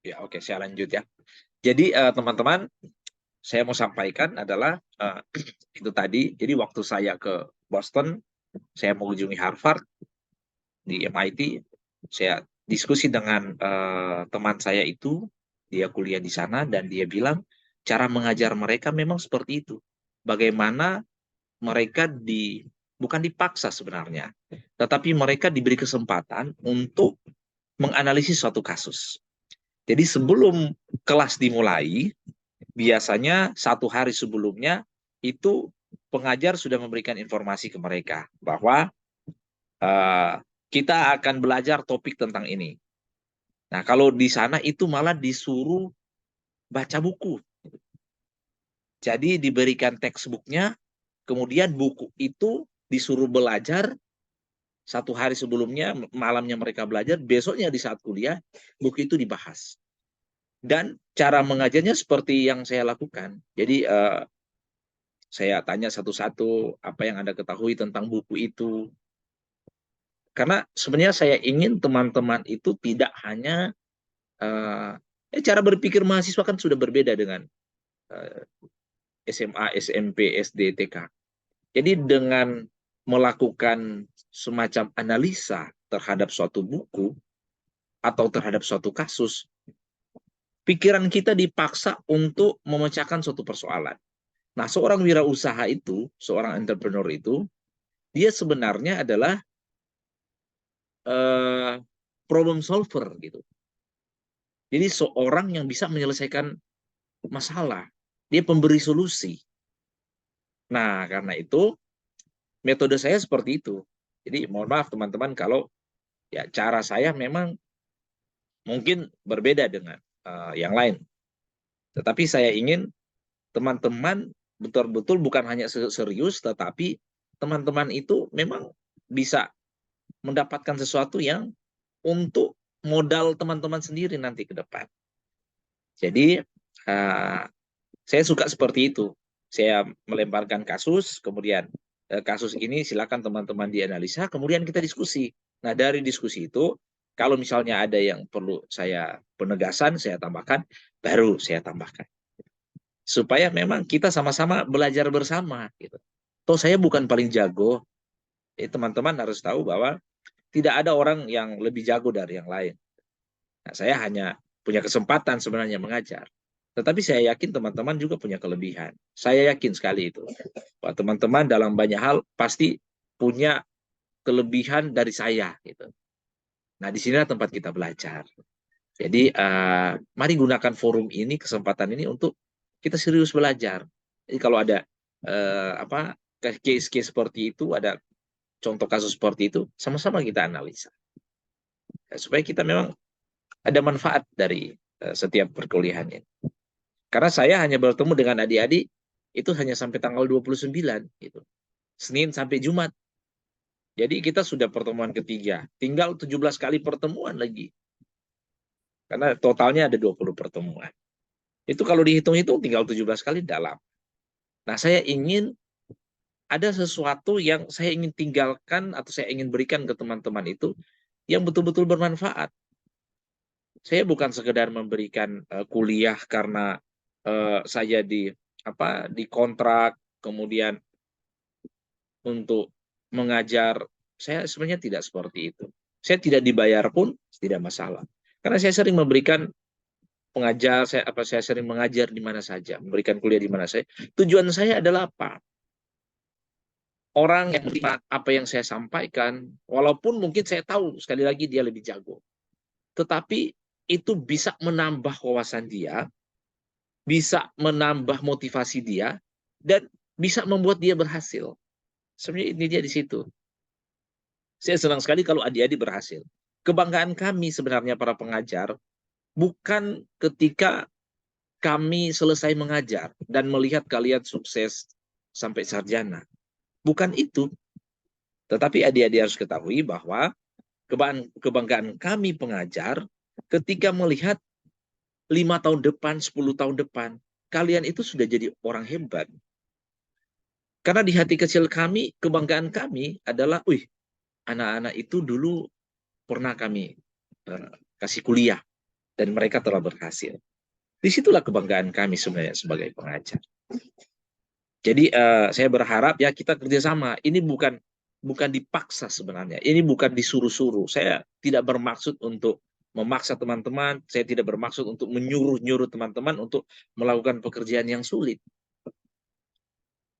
Ya, oke, saya lanjut ya. Jadi teman-teman, saya mau sampaikan adalah itu tadi. Jadi waktu saya ke Boston, saya mengunjungi Harvard di MIT, saya diskusi dengan teman saya itu, dia kuliah di sana dan dia bilang cara mengajar mereka memang seperti itu. Bagaimana mereka bukan dipaksa sebenarnya, tetapi mereka diberi kesempatan untuk menganalisis suatu kasus. Jadi sebelum kelas dimulai, biasanya 1 hari sebelumnya itu pengajar sudah memberikan informasi ke mereka bahwa eh, kita akan belajar topik tentang ini. Nah, kalau di sana itu malah disuruh baca buku. Jadi diberikan textbooknya, kemudian buku itu disuruh belajar 1 hari sebelumnya, malamnya mereka belajar, besoknya di saat kuliah, buku itu dibahas. Dan cara mengajarnya seperti yang saya lakukan. Jadi saya tanya satu-satu apa yang Anda ketahui tentang buku itu. Karena sebenarnya saya ingin teman-teman itu tidak hanya cara berpikir mahasiswa kan sudah berbeda dengan eh, SMA, SMP, SD, TK. Jadi dengan melakukan semacam analisa terhadap suatu buku atau terhadap suatu kasus, pikiran kita dipaksa untuk memecahkan suatu persoalan. Nah, seorang wirausaha itu, seorang entrepreneur itu, dia sebenarnya adalah eh, problem solver gitu. Jadi seorang yang bisa menyelesaikan masalah, dia pemberi solusi. Nah, karena itu metode saya seperti itu. Jadi mohon maaf teman-teman kalau ya cara saya memang mungkin berbeda dengan yang lain. Tetapi saya ingin teman-teman betul-betul bukan hanya serius, tetapi teman-teman itu memang bisa mendapatkan sesuatu yang untuk modal teman-teman sendiri nanti ke depan. Jadi uh, saya suka seperti itu. Saya melemparkan kasus, kemudian kasus ini silakan teman-teman dianalisa, kemudian kita diskusi. Nah, dari diskusi itu, kalau misalnya ada yang perlu saya penegasan, saya tambahkan, baru saya tambahkan. Supaya memang kita sama-sama belajar bersama. Gitu. Toh saya bukan paling jago, teman-teman harus tahu bahwa tidak ada orang yang lebih jago dari yang lain. Nah, saya hanya punya kesempatan sebenarnya mengajar. Tetapi saya yakin teman-teman juga punya kelebihan. Saya yakin sekali itu. Bahwa teman-teman dalam banyak hal pasti punya kelebihan dari saya. Gitu. Nah, di sinilah tempat kita belajar. Jadi, mari gunakan forum ini, kesempatan ini untuk kita serius belajar. Jadi kalau ada case-case seperti itu, ada contoh kasus seperti itu, sama-sama kita analisa. Ya, supaya kita memang ada manfaat dari setiap perkuliahan ini. Karena saya hanya bertemu dengan adik-adik itu hanya sampai tanggal 29 gitu. Senin sampai Jumat. Jadi kita sudah pertemuan ketiga. Tinggal 17 kali pertemuan lagi. Karena totalnya ada 20 pertemuan. Itu kalau dihitung-hitung tinggal 17 kali dalam. Nah, saya ingin ada sesuatu yang saya ingin tinggalkan atau saya ingin berikan ke teman-teman itu yang betul-betul bermanfaat. Saya bukan sekedar memberikan kuliah karena saya dikontrak kemudian untuk mengajar. Saya sebenarnya tidak seperti itu. Saya tidak dibayar pun tidak masalah. Karena saya sering memberikan pengajar, saya sering mengajar di mana saja, memberikan kuliah di mana saja. Tujuan saya adalah apa? Orang yang menerima apa yang saya sampaikan, walaupun mungkin saya tahu sekali lagi dia lebih jago, tetapi itu bisa menambah wawasan dia, bisa menambah motivasi dia, dan bisa membuat dia berhasil. Sebenarnya ini dia di situ. Saya senang sekali kalau adik-adik berhasil. Kebanggaan kami sebenarnya para pengajar bukan ketika kami selesai mengajar dan melihat kalian sukses sampai sarjana. Bukan itu. Tetapi adik-adik harus ketahui bahwa kebanggaan kami pengajar ketika melihat 5 tahun depan, 10 tahun depan, kalian itu sudah jadi orang hebat. Karena di hati kecil kami, kebanggaan kami adalah, wih, anak-anak itu dulu pernah kami kasih kuliah. dan mereka telah berhasil. Disitulah kebanggaan kami sebenarnya sebagai pengajar. Jadi saya berharap ya kita kerjasama. Ini bukan dipaksa sebenarnya. Ini bukan disuruh-suruh. Saya tidak bermaksud untuk memaksa teman-teman. Saya tidak bermaksud untuk menyuruh-nyuruh teman-teman untuk melakukan pekerjaan yang sulit.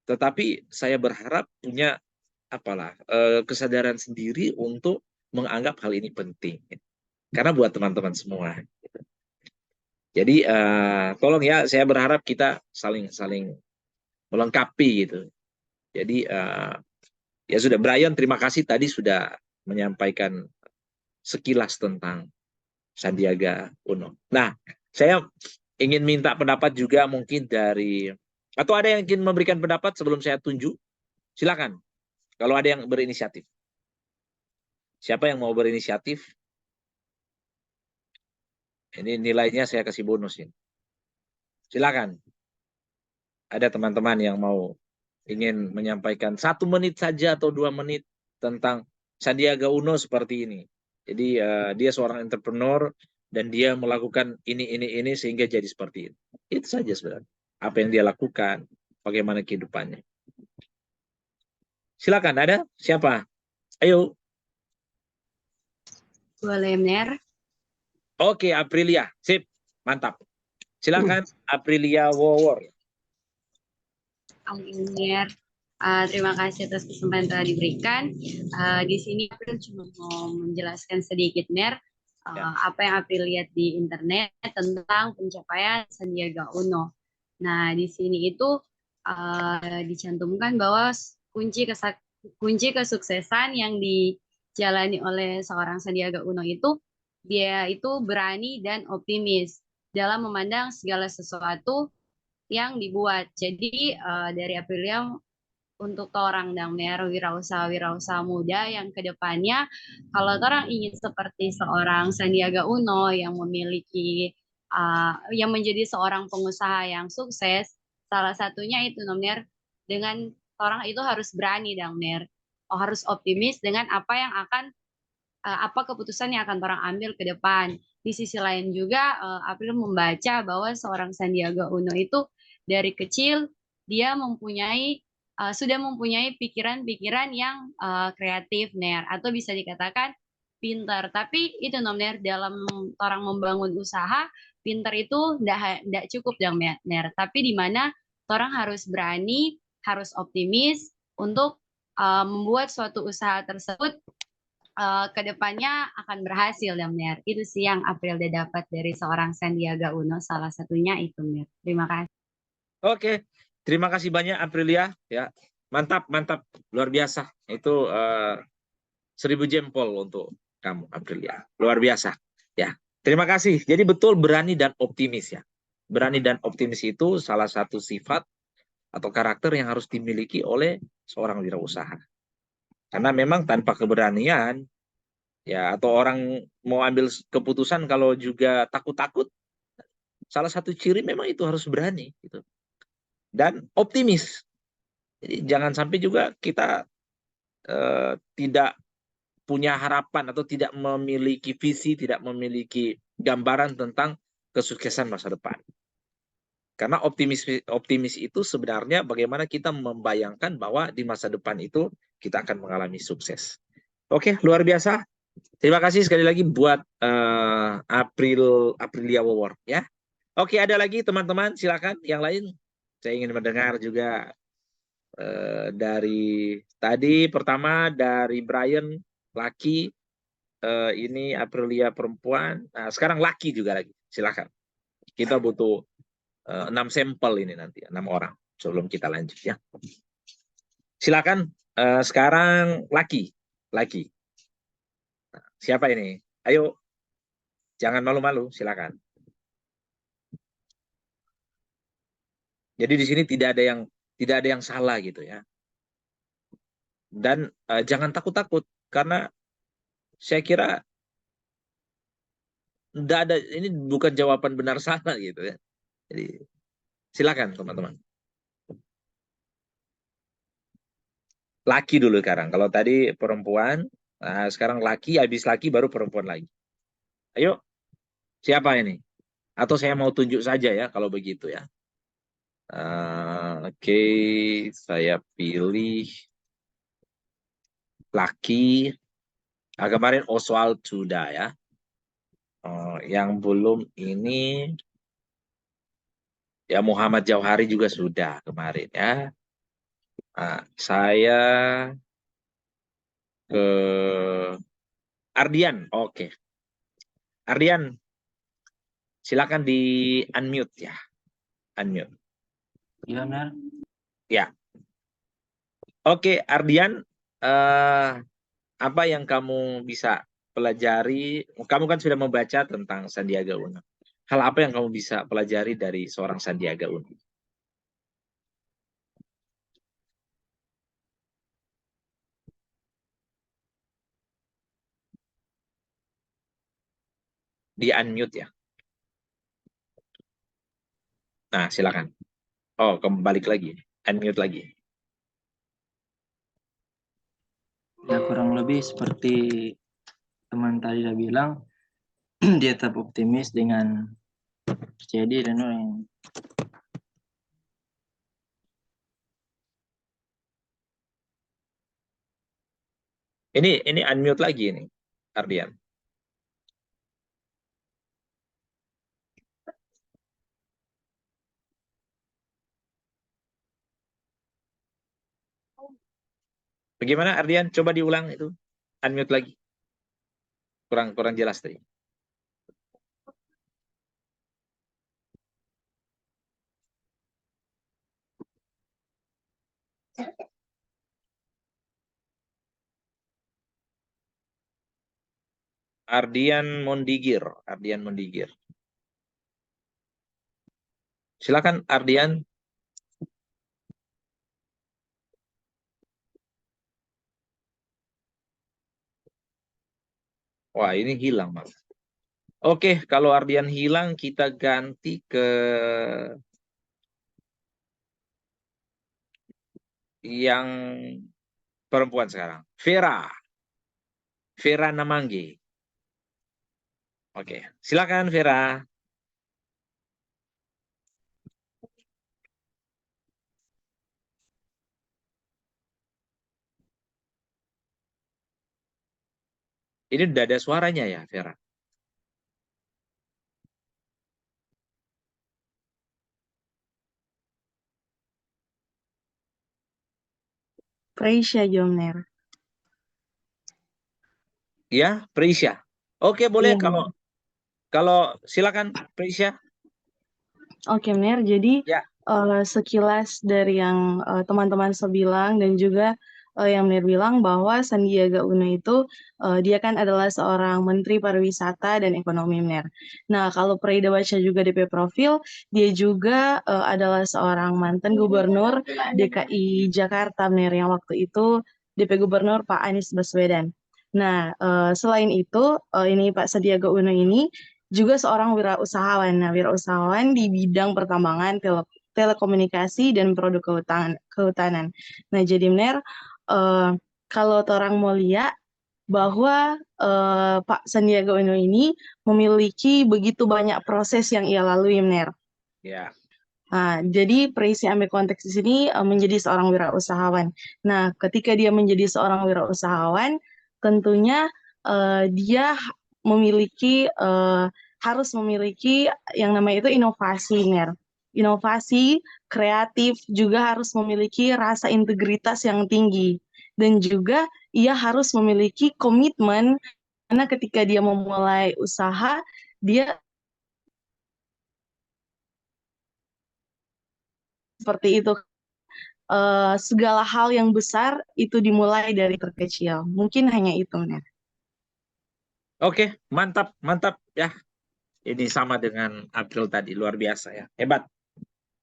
Tetapi saya berharap punya kesadaran sendiri untuk menganggap hal ini penting. Karena buat teman-teman semua. Jadi tolong ya, saya berharap kita saling melengkapi gitu. Jadi ya sudah, Brian, terima kasih tadi sudah menyampaikan sekilas tentang Sandiaga Uno. Nah, saya ingin minta pendapat juga mungkin dari, atau ada yang ingin memberikan pendapat sebelum saya tunjuk? Silakan. Kalau ada yang berinisiatif. Siapa yang mau berinisiatif? Ini nilainya saya kasih bonus ini. Silakan. Ada teman-teman yang mau ingin menyampaikan 1 menit saja atau 2 menit tentang Sandiaga Uno seperti ini. Jadi dia seorang entrepreneur dan dia melakukan ini sehingga jadi seperti itu. Itu saja sebenarnya. Apa yang dia lakukan, bagaimana kehidupannya. Silakan, ada siapa? Ayo. Boleh, Ner. Oke, Aprilia. Sip, mantap. Silakan, Aprilia Wawor. Ner. Terima kasih atas kesempatan yang telah diberikan. Di sini April cuma mau menjelaskan sedikit, Ner, apa yang April lihat di internet tentang pencapaian Sandiaga Uno. Nah, di sini itu dicantumkan bahwa kunci kesuksesan yang dijalani oleh seorang Sandiaga Uno itu dia itu berani dan optimis dalam memandang segala sesuatu yang dibuat. Jadi dari Aprilia untuk orang Damner wirausaha muda yang kedepannya kalau orang ingin seperti seorang Sandiaga Uno yang memiliki yang menjadi seorang pengusaha yang sukses, salah satunya itu Damner dengan orang itu harus berani Damner, harus optimis dengan apa yang akan apa keputusan yang akan orang ambil ke depan. Di sisi lain juga April membaca bahwa seorang Sandiaga Uno itu dari kecil dia sudah mempunyai pikiran-pikiran yang kreatif, Ner, atau bisa dikatakan pintar. Tapi itu Ner, dalam orang membangun usaha, pintar itu tidak cukup dong, Ner. Tapi di mana orang harus berani, harus optimis untuk membuat suatu usaha tersebut kedepannya akan berhasil ya Mir. Itu sih yang April udah dapat dari seorang Sandiaga Uno. Salah satunya itu Mir. Terima kasih. Oke, terima kasih banyak Aprilia. Ya, mantap, mantap, luar biasa. Itu 1000 jempol untuk kamu Aprilia, luar biasa. Ya, terima kasih. Jadi betul berani dan optimis ya. Berani dan optimis itu salah satu sifat atau karakter yang harus dimiliki oleh seorang wirausaha. Karena memang tanpa keberanian ya, atau orang mau ambil keputusan kalau juga takut-takut, salah satu ciri memang itu harus berani gitu. Dan optimis. Jadi jangan sampai juga kita tidak punya harapan atau tidak memiliki visi, tidak memiliki gambaran tentang kesuksesan masa depan. Karena optimis itu sebenarnya bagaimana kita membayangkan bahwa di masa depan itu kita akan mengalami sukses. Oke, luar biasa. Terima kasih sekali lagi buat Aprilia Award ya. Oke, ada lagi teman-teman, silakan yang lain. Saya ingin mendengar juga dari tadi pertama dari Brian laki, ini Aprilia perempuan. Nah, sekarang laki juga lagi. Silakan. Kita butuh 6 sampel ini nanti, 6 orang sebelum kita lanjut ya. Silakan sekarang laki. Nah, siapa ini? Ayo, jangan malu-malu, silakan. Jadi di sini tidak ada yang salah gitu ya. Dan jangan takut-takut karena saya kira tidak ada, ini bukan jawaban benar salah gitu ya. Jadi silakan teman-teman. Laki dulu sekarang. Kalau tadi perempuan, nah sekarang laki, habis laki baru perempuan lagi. Ayo, Siapa ini? Atau saya mau tunjuk saja ya kalau begitu ya. Oke, saya pilih Lucky. Kemarin Oswald sudah ya. Yang belum ini ya Muhammad Jauhari juga sudah kemarin ya. Saya ke Ardian. Oke. Ardian, silakan di unmute ya. Unmute. Iya, benar. Ya. Oke, Ardian, apa yang kamu bisa pelajari? Kamu kan sudah membaca tentang Sandiaga Uno. Hal apa yang kamu bisa pelajari dari seorang Sandiaga Uno? Di unmute ya. Nah, silakan. Oh, kembali lagi. Unmute lagi. Ya kurang lebih seperti teman tadi udah bilang, dia tetap optimis dengan percaya diri dan yang Ini unmute lagi ini, Ardian. Bagaimana Ardian? Coba diulang itu. Unmute lagi. Kurang jelas tadi. Ardian Mondigir. Ardian Mondigir. Silakan Ardian. Wah, ini hilang, Mas. Oke, kalau Ardian hilang, kita ganti ke yang perempuan sekarang. Vera. Vera Namanggi. Oke, silakan Vera. Ini udah ada suaranya ya, Vera? Praisya Jomner. Ya, Prisya. Oke, boleh Iya, kalau silakan Prisya. oke, Mer. Jadi Ya. sekilas dari yang teman-teman bilang dan juga yang Mer bilang bahwa Sandiaga Uno itu dia kan adalah seorang Menteri Pariwisata dan Ekonomi, Mer. Nah, kalau Prida baca juga DP profil, dia juga adalah seorang mantan Gubernur DKI Jakarta, Mer, yang waktu itu DP Gubernur Pak Anies Baswedan. Nah, selain itu, ini Pak Sandiaga Uno ini juga seorang wirausahawan. Nah, wirausahawan di bidang pertambangan, telekomunikasi, dan produk kehutanan. Nah, jadi Mner, kalau orang mau lihat bahwa Pak Sandiaga Uno ini memiliki begitu banyak proses yang ia lalui, Mner. Ya. Nah, jadi Preisi ambil konteks di sini menjadi seorang wirausahawan. Nah, ketika dia menjadi seorang wirausahawan, tentunya dia memiliki harus memiliki yang namanya itu inovasi, Ner. Inovasi, kreatif, juga harus memiliki rasa integritas yang tinggi. Dan juga ia harus memiliki komitmen, karena ketika dia memulai usaha, dia seperti itu. Segala hal yang besar itu dimulai dari terkecil. Mungkin hanya itu, Ner. Oke, mantap ya. Ini sama dengan April tadi, luar biasa ya. Hebat.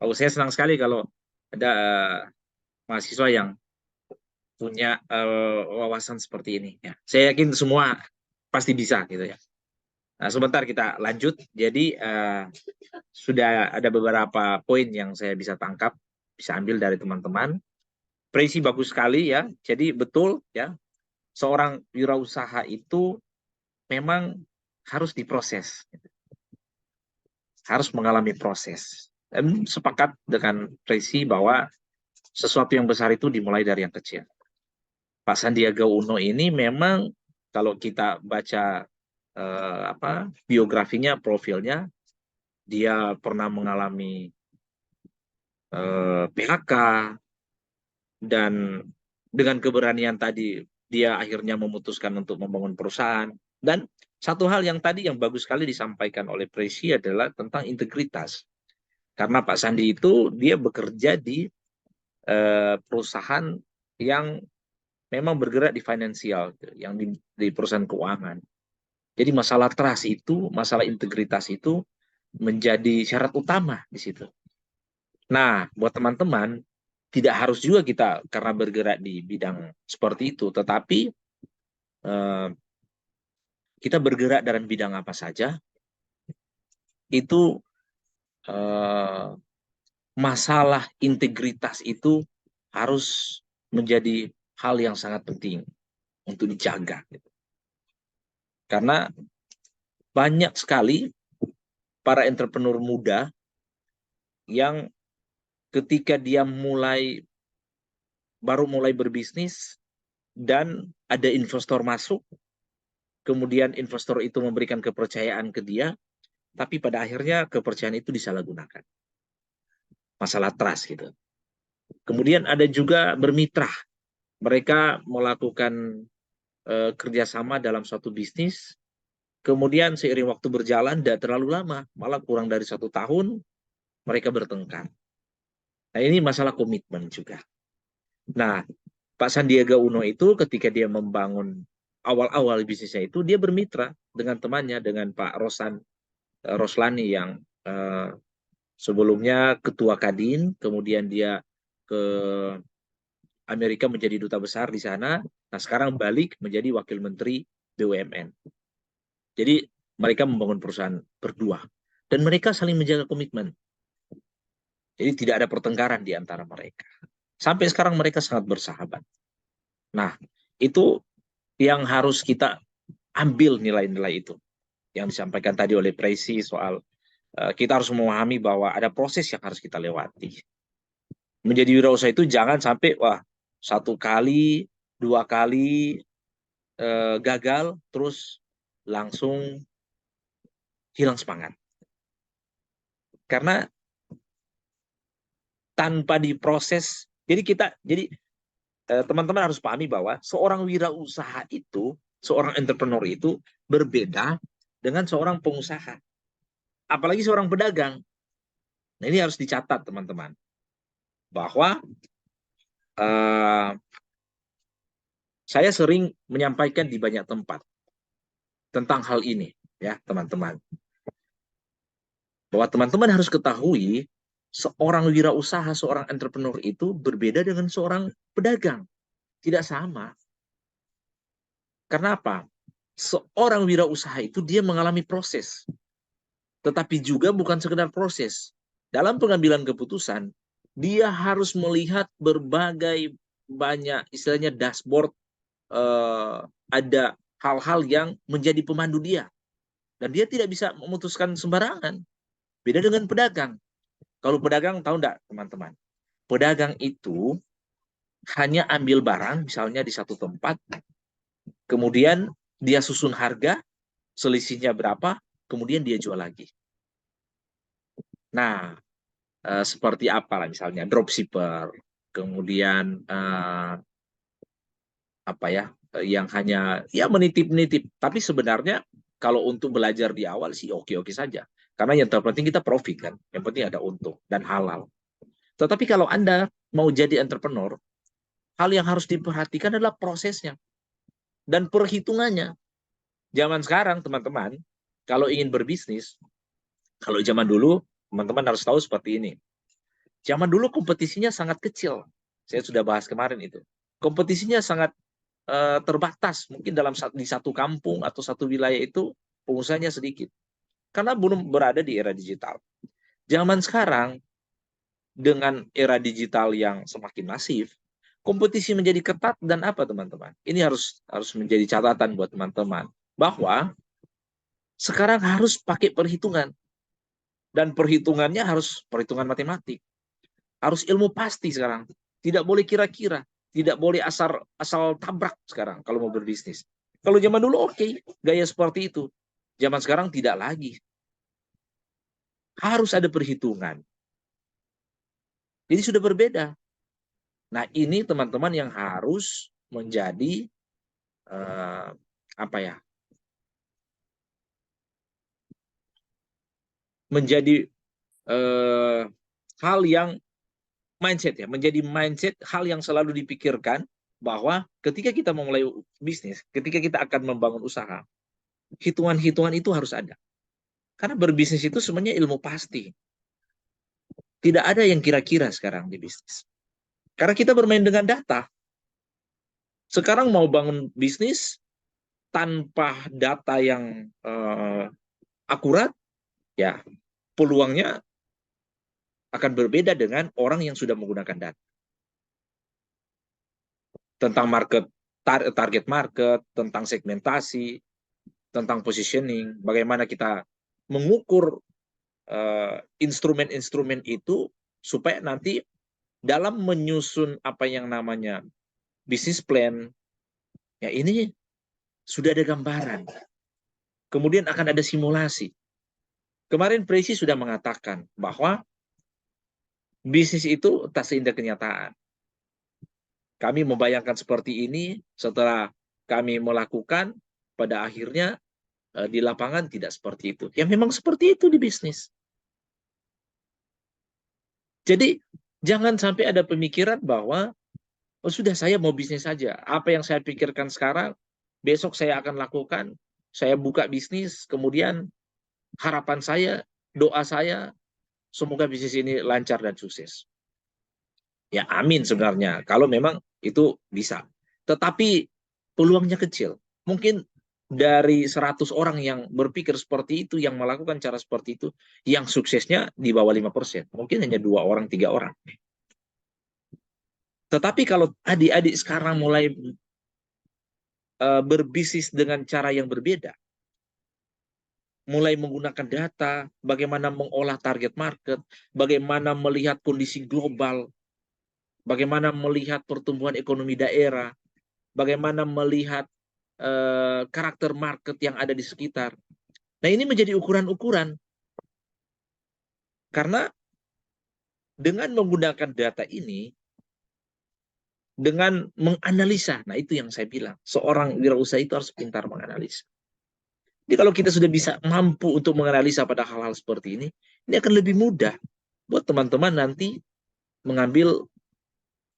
Oh, saya senang sekali kalau ada mahasiswa yang punya wawasan seperti ini ya. Saya yakin semua pasti bisa gitu ya. Nah, sebentar kita lanjut. Jadi sudah ada beberapa poin yang saya bisa tangkap, bisa ambil dari teman-teman. Presi bagus sekali ya. Jadi betul ya, seorang wirausaha itu memang harus diproses. harus mengalami proses. Dan sepakat dengan Tracy bahwa sesuatu yang besar itu dimulai dari yang kecil. Pak Sandiaga Uno ini memang kalau kita baca biografinya, profilnya, dia pernah mengalami PHK, dan dengan keberanian tadi dia akhirnya memutuskan untuk membangun perusahaan. Dan satu hal yang tadi yang bagus sekali disampaikan oleh Presi adalah tentang integritas. Karena Pak Sandi itu dia bekerja di perusahaan yang memang bergerak di finansial, yang di perusahaan keuangan. Jadi masalah trust itu, masalah integritas itu menjadi syarat utama di situ. Nah, buat teman-teman, tidak harus juga kita karena bergerak di bidang seperti itu, tetapi kita bergerak dalam bidang apa saja, itu masalah integritas itu harus menjadi hal yang sangat penting untuk dijaga. Karena banyak sekali para entrepreneur muda yang ketika dia baru mulai berbisnis dan ada investor masuk, kemudian investor itu memberikan kepercayaan ke dia, tapi pada akhirnya kepercayaan itu disalahgunakan. Masalah trust gitu. Kemudian ada juga bermitra. Mereka melakukan kerjasama dalam suatu bisnis, kemudian seiring waktu berjalan tidak terlalu lama, malah kurang dari 1 tahun, mereka bertengkar. Nah, ini masalah komitmen juga. Nah, Pak Sandiaga Uno itu ketika dia membangun awal-awal bisnisnya itu, dia bermitra dengan temannya, dengan Pak Roslani yang sebelumnya ketua Kadin, kemudian dia ke Amerika menjadi duta besar di sana. Nah, sekarang balik menjadi wakil menteri BUMN. Jadi mereka membangun perusahaan berdua dan mereka saling menjaga komitmen. Jadi tidak ada pertengkaran di antara mereka. Sampai sekarang mereka sangat bersahabat. Nah, itu yang harus kita ambil nilai-nilai itu yang disampaikan tadi oleh Presi soal kita harus memahami bahwa ada proses yang harus kita lewati. Menjadi wirausaha itu jangan sampai 1 kali, 2 kali gagal terus langsung hilang semangat. Karena tanpa diproses, jadi teman-teman harus pahami bahwa seorang wirausaha itu, seorang entrepreneur itu berbeda dengan seorang pengusaha. Apalagi seorang pedagang. Nah, ini harus dicatat teman-teman. Bahwa saya sering menyampaikan di banyak tempat tentang hal ini, ya teman-teman. Bahwa teman-teman harus ketahui seorang wirausaha, seorang entrepreneur itu berbeda dengan seorang pedagang. Tidak sama. Karena apa? Seorang wirausaha itu dia mengalami proses. Tetapi juga bukan sekedar proses. Dalam pengambilan keputusan, dia harus melihat berbagai banyak istilahnya dashboard, ada hal-hal yang menjadi pemandu dia. Dan dia tidak bisa memutuskan sembarangan. Beda dengan pedagang. Kalau pedagang, tahu enggak teman-teman? Pedagang itu hanya ambil barang, misalnya di satu tempat, kemudian dia susun harga, selisihnya berapa, kemudian dia jual lagi. Nah, seperti apa lah misalnya, dropshipper, kemudian yang hanya menitip-nitip. Tapi sebenarnya kalau untuk belajar di awal sih oke-oke saja. Karena yang terpenting kita profit kan, yang penting ada untung dan halal. Tetapi kalau Anda mau jadi entrepreneur, hal yang harus diperhatikan adalah prosesnya dan perhitungannya. Zaman sekarang, teman-teman, kalau ingin berbisnis, kalau zaman dulu, teman-teman harus tahu seperti ini. Zaman dulu kompetisinya sangat kecil. Saya sudah bahas kemarin itu. Kompetisinya sangat terbatas. Mungkin di satu kampung atau satu wilayah itu pengusahanya sedikit. Karena belum berada di era digital. Zaman sekarang, dengan era digital yang semakin masif, kompetisi menjadi ketat dan apa teman-teman? Ini harus menjadi catatan buat teman-teman bahwa sekarang harus pakai perhitungan. Dan perhitungannya harus perhitungan matematik. Harus ilmu pasti sekarang. Tidak boleh kira-kira. Tidak boleh asal tabrak sekarang kalau mau berbisnis. Kalau zaman dulu oke, gaya seperti itu. Zaman sekarang tidak lagi. Harus ada perhitungan. Jadi sudah berbeda. Nah, ini teman-teman yang harus menjadi apa ya? Menjadi hal yang mindset ya, menjadi mindset hal yang selalu dipikirkan bahwa ketika kita memulai bisnis, ketika kita akan membangun usaha, hitungan-hitungan itu harus ada. Karena berbisnis itu sebenarnya ilmu pasti. Tidak ada yang kira-kira sekarang di bisnis. Karena kita bermain dengan data. Sekarang mau bangun bisnis tanpa data yang akurat, ya peluangnya akan berbeda dengan orang yang sudah menggunakan data. Tentang target market, tentang segmentasi, tentang positioning, bagaimana kita mengukur instrumen-instrumen itu supaya nanti dalam menyusun apa yang namanya bisnis plan, ya ini sudah ada gambaran. Kemudian akan ada simulasi. Kemarin Presi sudah mengatakan bahwa bisnis itu tak seindah kenyataan. Kami membayangkan seperti ini, setelah kami melakukan, pada akhirnya di lapangan tidak seperti itu. Ya memang seperti itu di bisnis. Jadi jangan sampai ada pemikiran bahwa oh sudah saya mau bisnis saja. Apa yang saya pikirkan sekarang, besok saya akan lakukan. Saya buka bisnis, kemudian harapan saya, doa saya, semoga bisnis ini lancar dan sukses. Ya amin sebenarnya, kalau memang itu bisa. Tetapi peluangnya kecil. Mungkin dari 100 orang yang berpikir seperti itu, yang melakukan cara seperti itu, yang suksesnya di bawah 5%. Mungkin hanya 2 orang, 3 orang. Tetapi kalau adik-adik sekarang mulai berbisnis dengan cara yang berbeda, mulai menggunakan data, bagaimana mengolah target market, bagaimana melihat kondisi global, bagaimana melihat pertumbuhan ekonomi daerah, bagaimana melihat karakter market yang ada di sekitar. Nah, ini menjadi ukuran-ukuran. Karena dengan menggunakan data ini, dengan menganalisa, nah itu yang saya bilang, seorang wirausaha itu harus pintar menganalisa. Jadi kalau kita sudah bisa mampu untuk menganalisa pada hal-hal seperti ini akan lebih mudah buat teman-teman nanti mengambil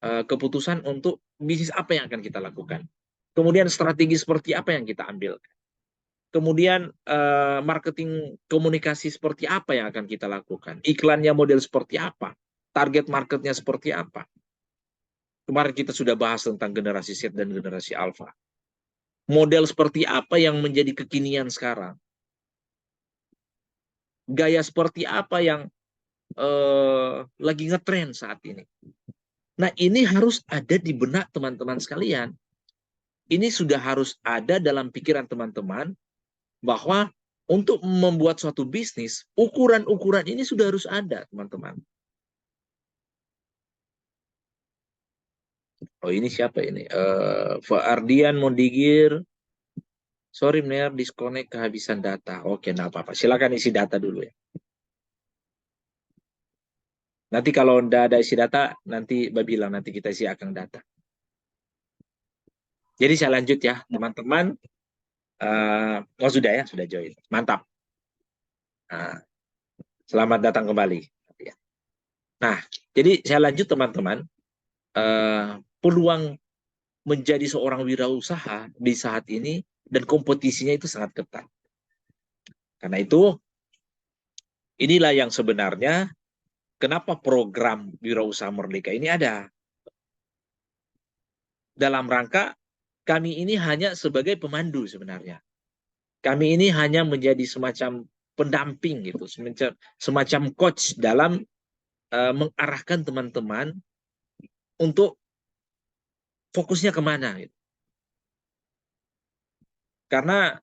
keputusan untuk bisnis apa yang akan kita lakukan. Kemudian strategi seperti apa yang kita ambil. Kemudian marketing komunikasi seperti apa yang akan kita lakukan. Iklannya model seperti apa. Target marketnya seperti apa. Kemarin kita sudah bahas tentang generasi Z dan generasi Alpha. Model seperti apa yang menjadi kekinian sekarang. Gaya seperti apa yang lagi ngetren saat ini. Nah, ini harus ada di benak teman-teman sekalian. Ini sudah harus ada dalam pikiran teman-teman bahwa untuk membuat suatu bisnis, ukuran-ukuran ini sudah harus ada, teman-teman. Oh, ini siapa ini? Ardian Mondigir. Sorry, Ner, disconnect kehabisan data. Oke, nah apa-apa. Silakan isi data dulu ya. Nanti kalau tidak ada isi data, nanti Mbak bilang, nanti kita isi akan data. Jadi saya lanjut ya, teman-teman. Oh sudah ya, sudah join. Mantap. Nah, selamat datang kembali. Nah, jadi saya lanjut teman-teman. Peluang menjadi seorang wirausaha di saat ini dan kompetisinya itu sangat ketat. Karena itu, inilah yang sebenarnya kenapa program Wirausaha Merdeka ini ada. Dalam rangka kami ini hanya sebagai pemandu sebenarnya. Kami ini hanya menjadi semacam pendamping gitu, semacam coach dalam mengarahkan teman-teman untuk fokusnya kemana. Gitu. Karena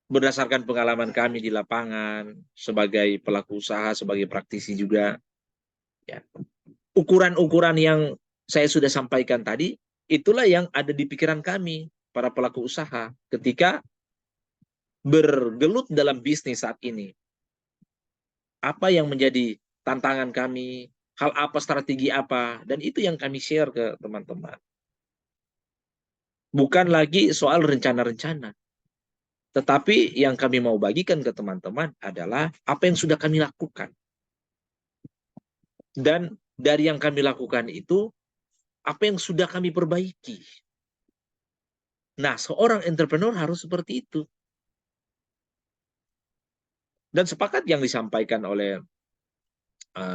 berdasarkan pengalaman kami di lapangan, sebagai pelaku usaha, sebagai praktisi juga, ya, ukuran-ukuran yang saya sudah sampaikan tadi, itulah yang ada di pikiran kami, para pelaku usaha, ketika bergelut dalam bisnis saat ini. Apa yang menjadi tantangan kami, hal apa, strategi apa, dan itu yang kami share ke teman-teman. Bukan lagi soal rencana-rencana, tetapi yang kami mau bagikan ke teman-teman adalah apa yang sudah kami lakukan. Dan dari yang kami lakukan itu, apa yang sudah kami perbaiki. Nah, seorang entrepreneur harus seperti itu. Dan sepakat yang disampaikan oleh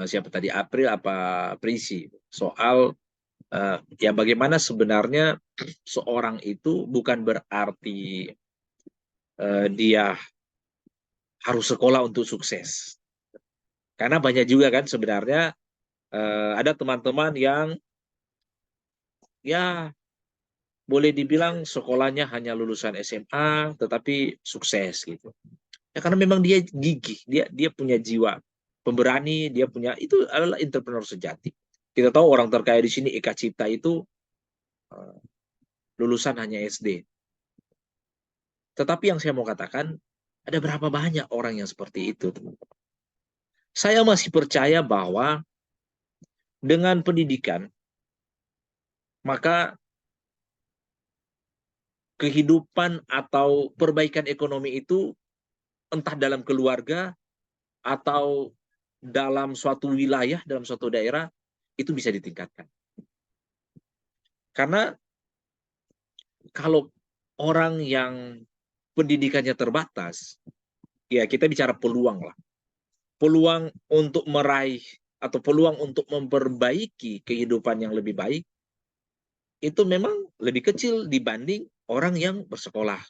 siapa tadi, April apa Prisi, soal ya bagaimana sebenarnya seorang itu bukan berarti dia harus sekolah untuk sukses. Karena banyak juga kan sebenarnya ada teman-teman yang ya boleh dibilang sekolahnya hanya lulusan SMA tetapi sukses gitu. Ya karena memang dia gigih, dia punya jiwa pemberani, dia punya, itu adalah entrepreneur sejati. Kita tahu orang terkaya di sini Eka Cipta itu lulusan hanya SD. Tetapi yang saya mau katakan, ada berapa banyak orang yang seperti itu, teman-teman. Saya masih percaya bahwa dengan pendidikan, maka kehidupan atau perbaikan ekonomi itu entah dalam keluarga atau dalam suatu wilayah, dalam suatu daerah, itu bisa ditingkatkan. Karena kalau orang yang pendidikannya terbatas, ya kita bicara peluang lah. Peluang untuk meraih atau peluang untuk memperbaiki kehidupan yang lebih baik, itu memang lebih kecil dibanding orang yang bersekolah.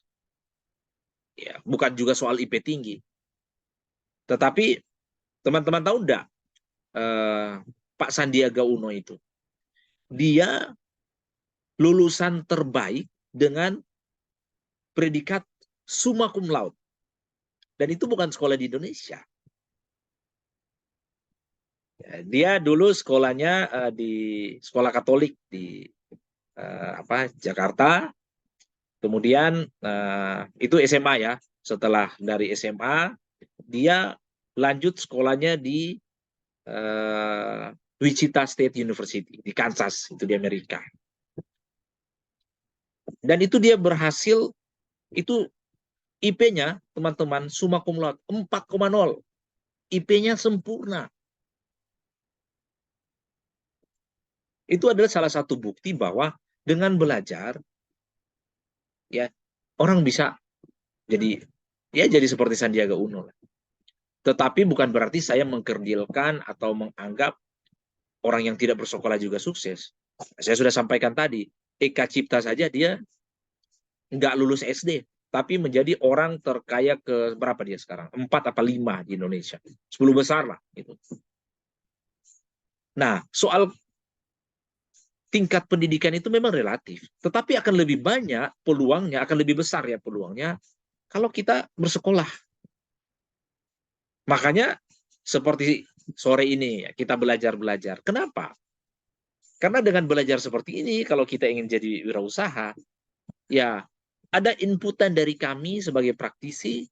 Ya, bukan juga soal IP tinggi. Tetapi teman-teman tahu enggak, Pak Sandiaga Uno itu, dia lulusan terbaik dengan predikat summa cum laude. Dan itu bukan sekolah di Indonesia. Dia dulu sekolahnya di sekolah Katolik di Jakarta. Kemudian itu SMA ya. Setelah dari SMA, dia lanjut sekolahnya di Wichita State University di Kansas, itu di Amerika. Dan itu dia berhasil, itu IP-nya teman-teman summa cum laude 4,0. IP-nya sempurna. Itu adalah salah satu bukti bahwa dengan belajar ya orang bisa jadi seperti Sandiaga Uno. Tetapi bukan berarti saya mengkerdilkan atau menganggap orang yang tidak bersekolah juga sukses. Saya sudah sampaikan tadi, Eka Cipta saja dia nggak lulus SD, tapi menjadi orang terkaya ke berapa dia sekarang? 4 apa 5 di Indonesia. 10 besar lah. Gitu. Nah, soal tingkat pendidikan itu memang relatif, tetapi akan lebih banyak peluangnya, akan lebih besar ya peluangnya kalau kita bersekolah. Makanya seperti sore ini kita belajar-belajar. Kenapa? Karena dengan belajar seperti ini, kalau kita ingin jadi wirausaha, ya ada inputan dari kami sebagai praktisi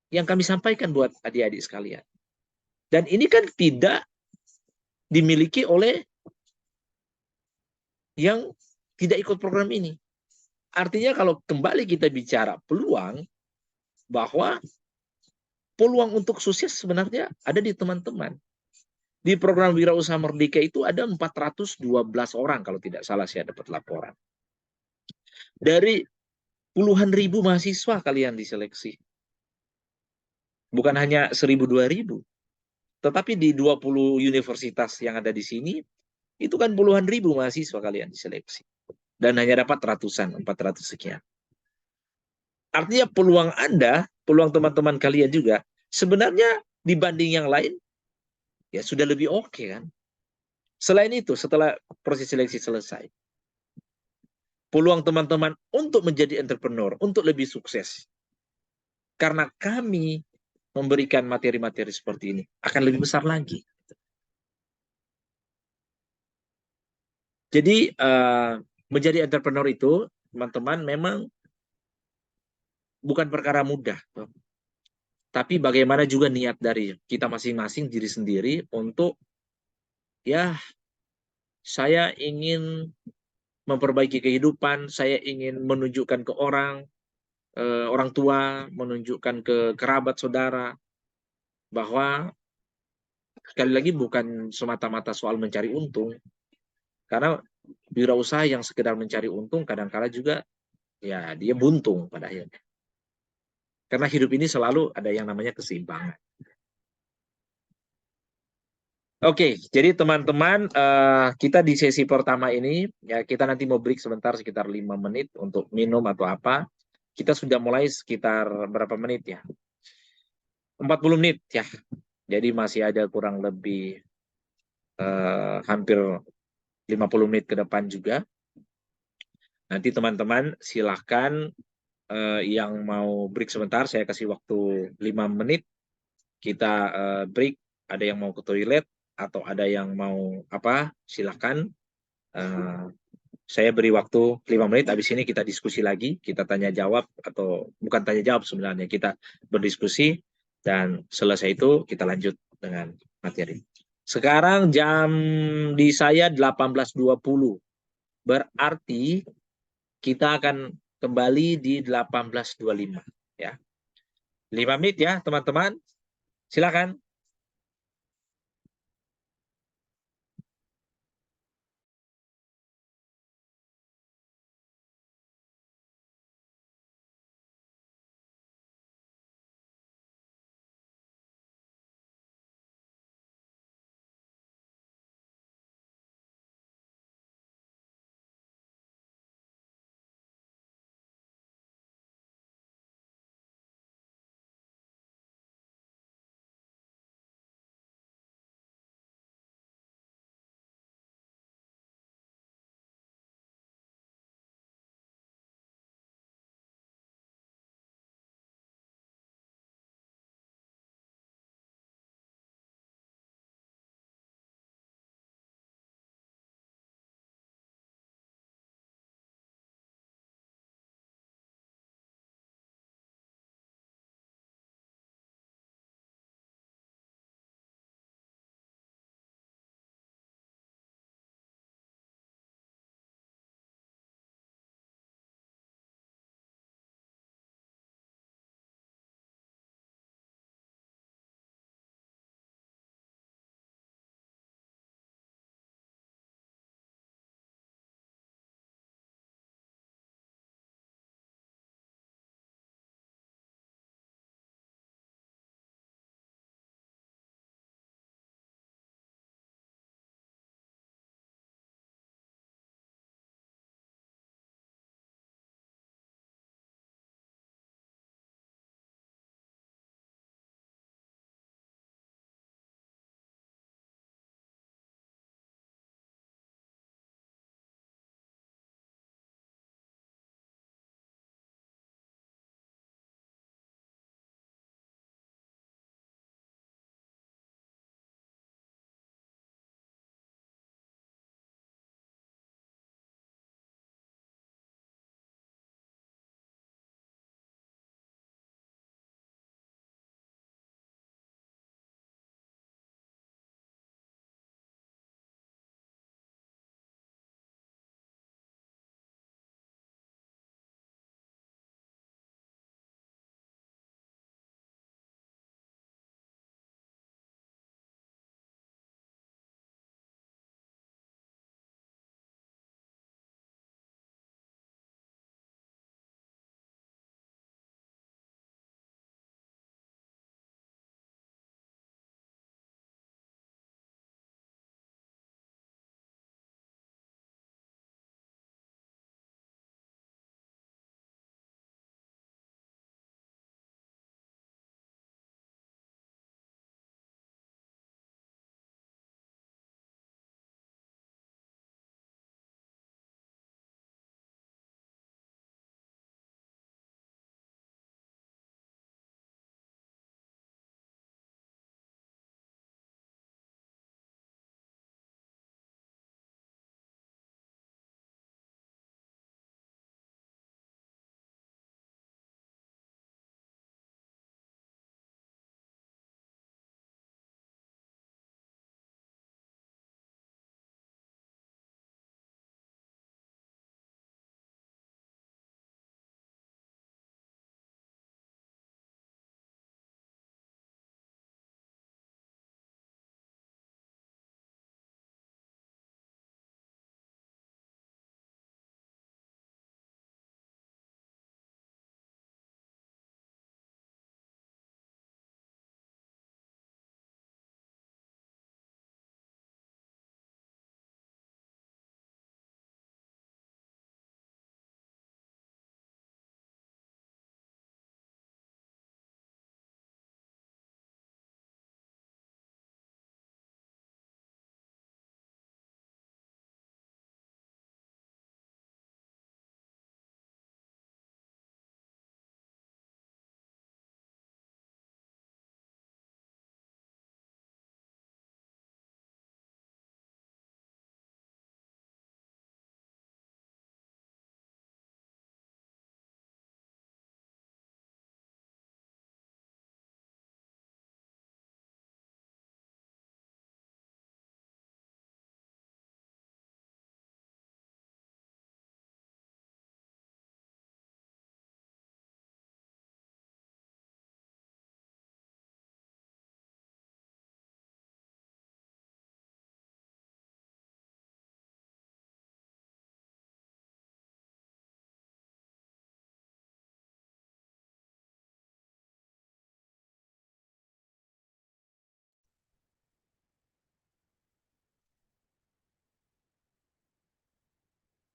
yang kami sampaikan buat adik-adik sekalian. Dan ini kan tidak dimiliki oleh yang tidak ikut program ini. Artinya kalau kembali kita bicara peluang, bahwa peluang untuk sukses sebenarnya ada di teman-teman. Di program Wirausaha Merdeka itu ada 412 orang kalau tidak salah saya dapat laporan. Dari puluhan ribu mahasiswa kalian diseleksi. Bukan hanya 1.000-2.000. Tetapi di 20 universitas yang ada di sini, itu kan puluhan ribu mahasiswa kalian diseleksi. Dan hanya dapat ratusan, 400 sekian. Artinya peluang Anda, peluang teman-teman kalian juga, sebenarnya dibanding yang lain, ya sudah lebih oke kan. Selain itu, setelah proses seleksi selesai, peluang teman-teman untuk menjadi entrepreneur, untuk lebih sukses, karena kami memberikan materi-materi seperti ini akan lebih besar lagi. Jadi menjadi entrepreneur itu, teman-teman, memang bukan perkara mudah. Tapi bagaimana juga niat dari kita masing-masing diri sendiri untuk, ya, saya ingin memperbaiki kehidupan, saya ingin menunjukkan ke orang, orang tua, menunjukkan ke kerabat saudara, bahwa sekali lagi bukan semata-mata soal mencari untung, karena wirausaha yang sekedar mencari untung kadang-kala juga ya dia buntung pada akhirnya. Karena hidup ini selalu ada yang namanya keseimbangan. Oke, jadi teman-teman, kita di sesi pertama ini, ya kita nanti mau break sebentar sekitar 5 menit untuk minum atau apa. Kita sudah mulai sekitar berapa menit ya? 40 menit ya. Jadi masih ada kurang lebih hampir 50 menit ke depan juga. Nanti teman-teman silahkan yang mau break sebentar, saya kasih waktu 5 menit. Kita break, ada yang mau ke toilet, atau ada yang mau apa, silahkan. Saya beri waktu 5 menit, habis ini kita diskusi lagi, kita tanya jawab, atau bukan tanya jawab sebenarnya, kita berdiskusi, dan selesai itu kita lanjut dengan materi. Sekarang jam di saya 18.20, berarti kita akan kembali di 18.25 ya. 5 menit ya teman-teman, silakan.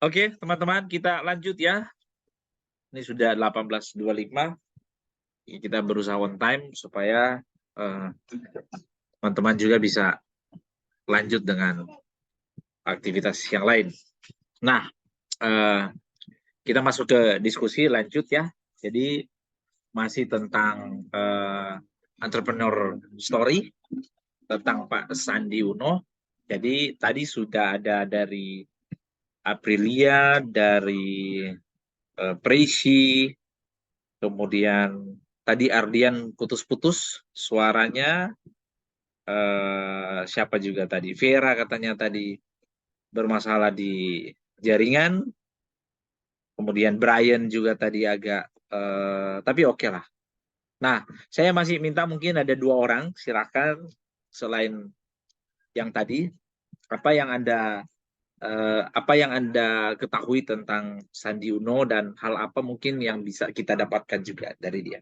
Oke, teman-teman, kita lanjut ya. Ini sudah 18.25. Kita berusaha on time supaya teman-teman juga bisa lanjut dengan aktivitas yang lain. Nah, kita masuk ke diskusi lanjut ya. Jadi masih tentang entrepreneur story, tentang Pak Sandi Uno. Jadi tadi sudah ada dari Aprilia, dari Presi, kemudian tadi Ardian putus-putus suaranya, siapa juga tadi, Vera katanya tadi bermasalah di jaringan, kemudian Brian juga tadi agak, tapi oke lah. Nah, saya masih minta mungkin ada 2 orang, silakan selain yang tadi, apa yang Anda ketahui tentang Sandi Uno dan hal apa mungkin yang bisa kita dapatkan juga dari dia.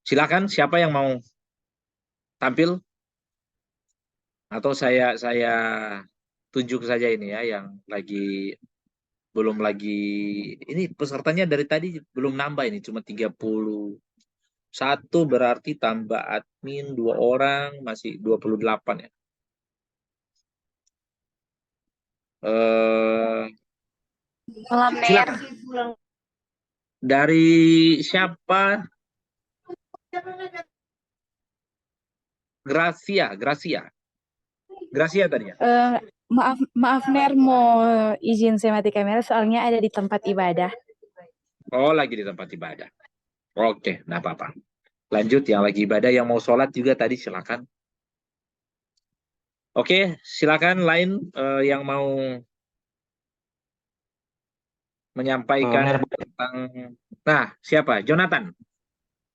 Silakan, siapa yang mau tampil? Atau saya tunjuk saja ini ya, yang belum lagi, ini pesertanya dari tadi belum nambah, ini cuma 31, berarti tambah admin 2 orang, masih 28 ya. Malam, Ner. Silakan. Dari siapa? Gracia tadi ya? Maaf Ner, mau izin saya mati kamera soalnya ada di tempat ibadah. Oh, lagi di tempat ibadah. Oke, nggak apa-apa. Lanjut, yang lagi ibadah, yang mau sholat juga tadi silakan. Oke, silakan lain yang mau menyampaikan tentang. Nah, siapa? Jonathan.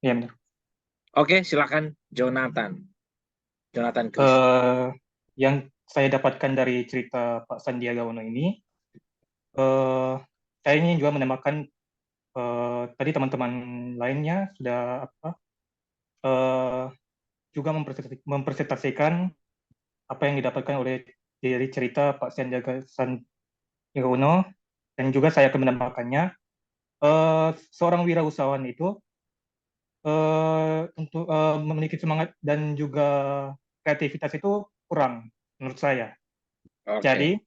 Iya, benar. Oke, silakan Jonathan. Jonathan Chris. Yang saya dapatkan dari cerita Pak Sandiaga Uno ini, saya ini juga menambahkan tadi teman-teman lainnya sudah juga mempresentasikan apa yang didapatkan oleh dari cerita Pak Sandiaga Uno, dan juga saya akan menambahkannya. Seorang wirausahawan itu untuk memiliki semangat dan juga kreativitas itu kurang menurut saya. Oke.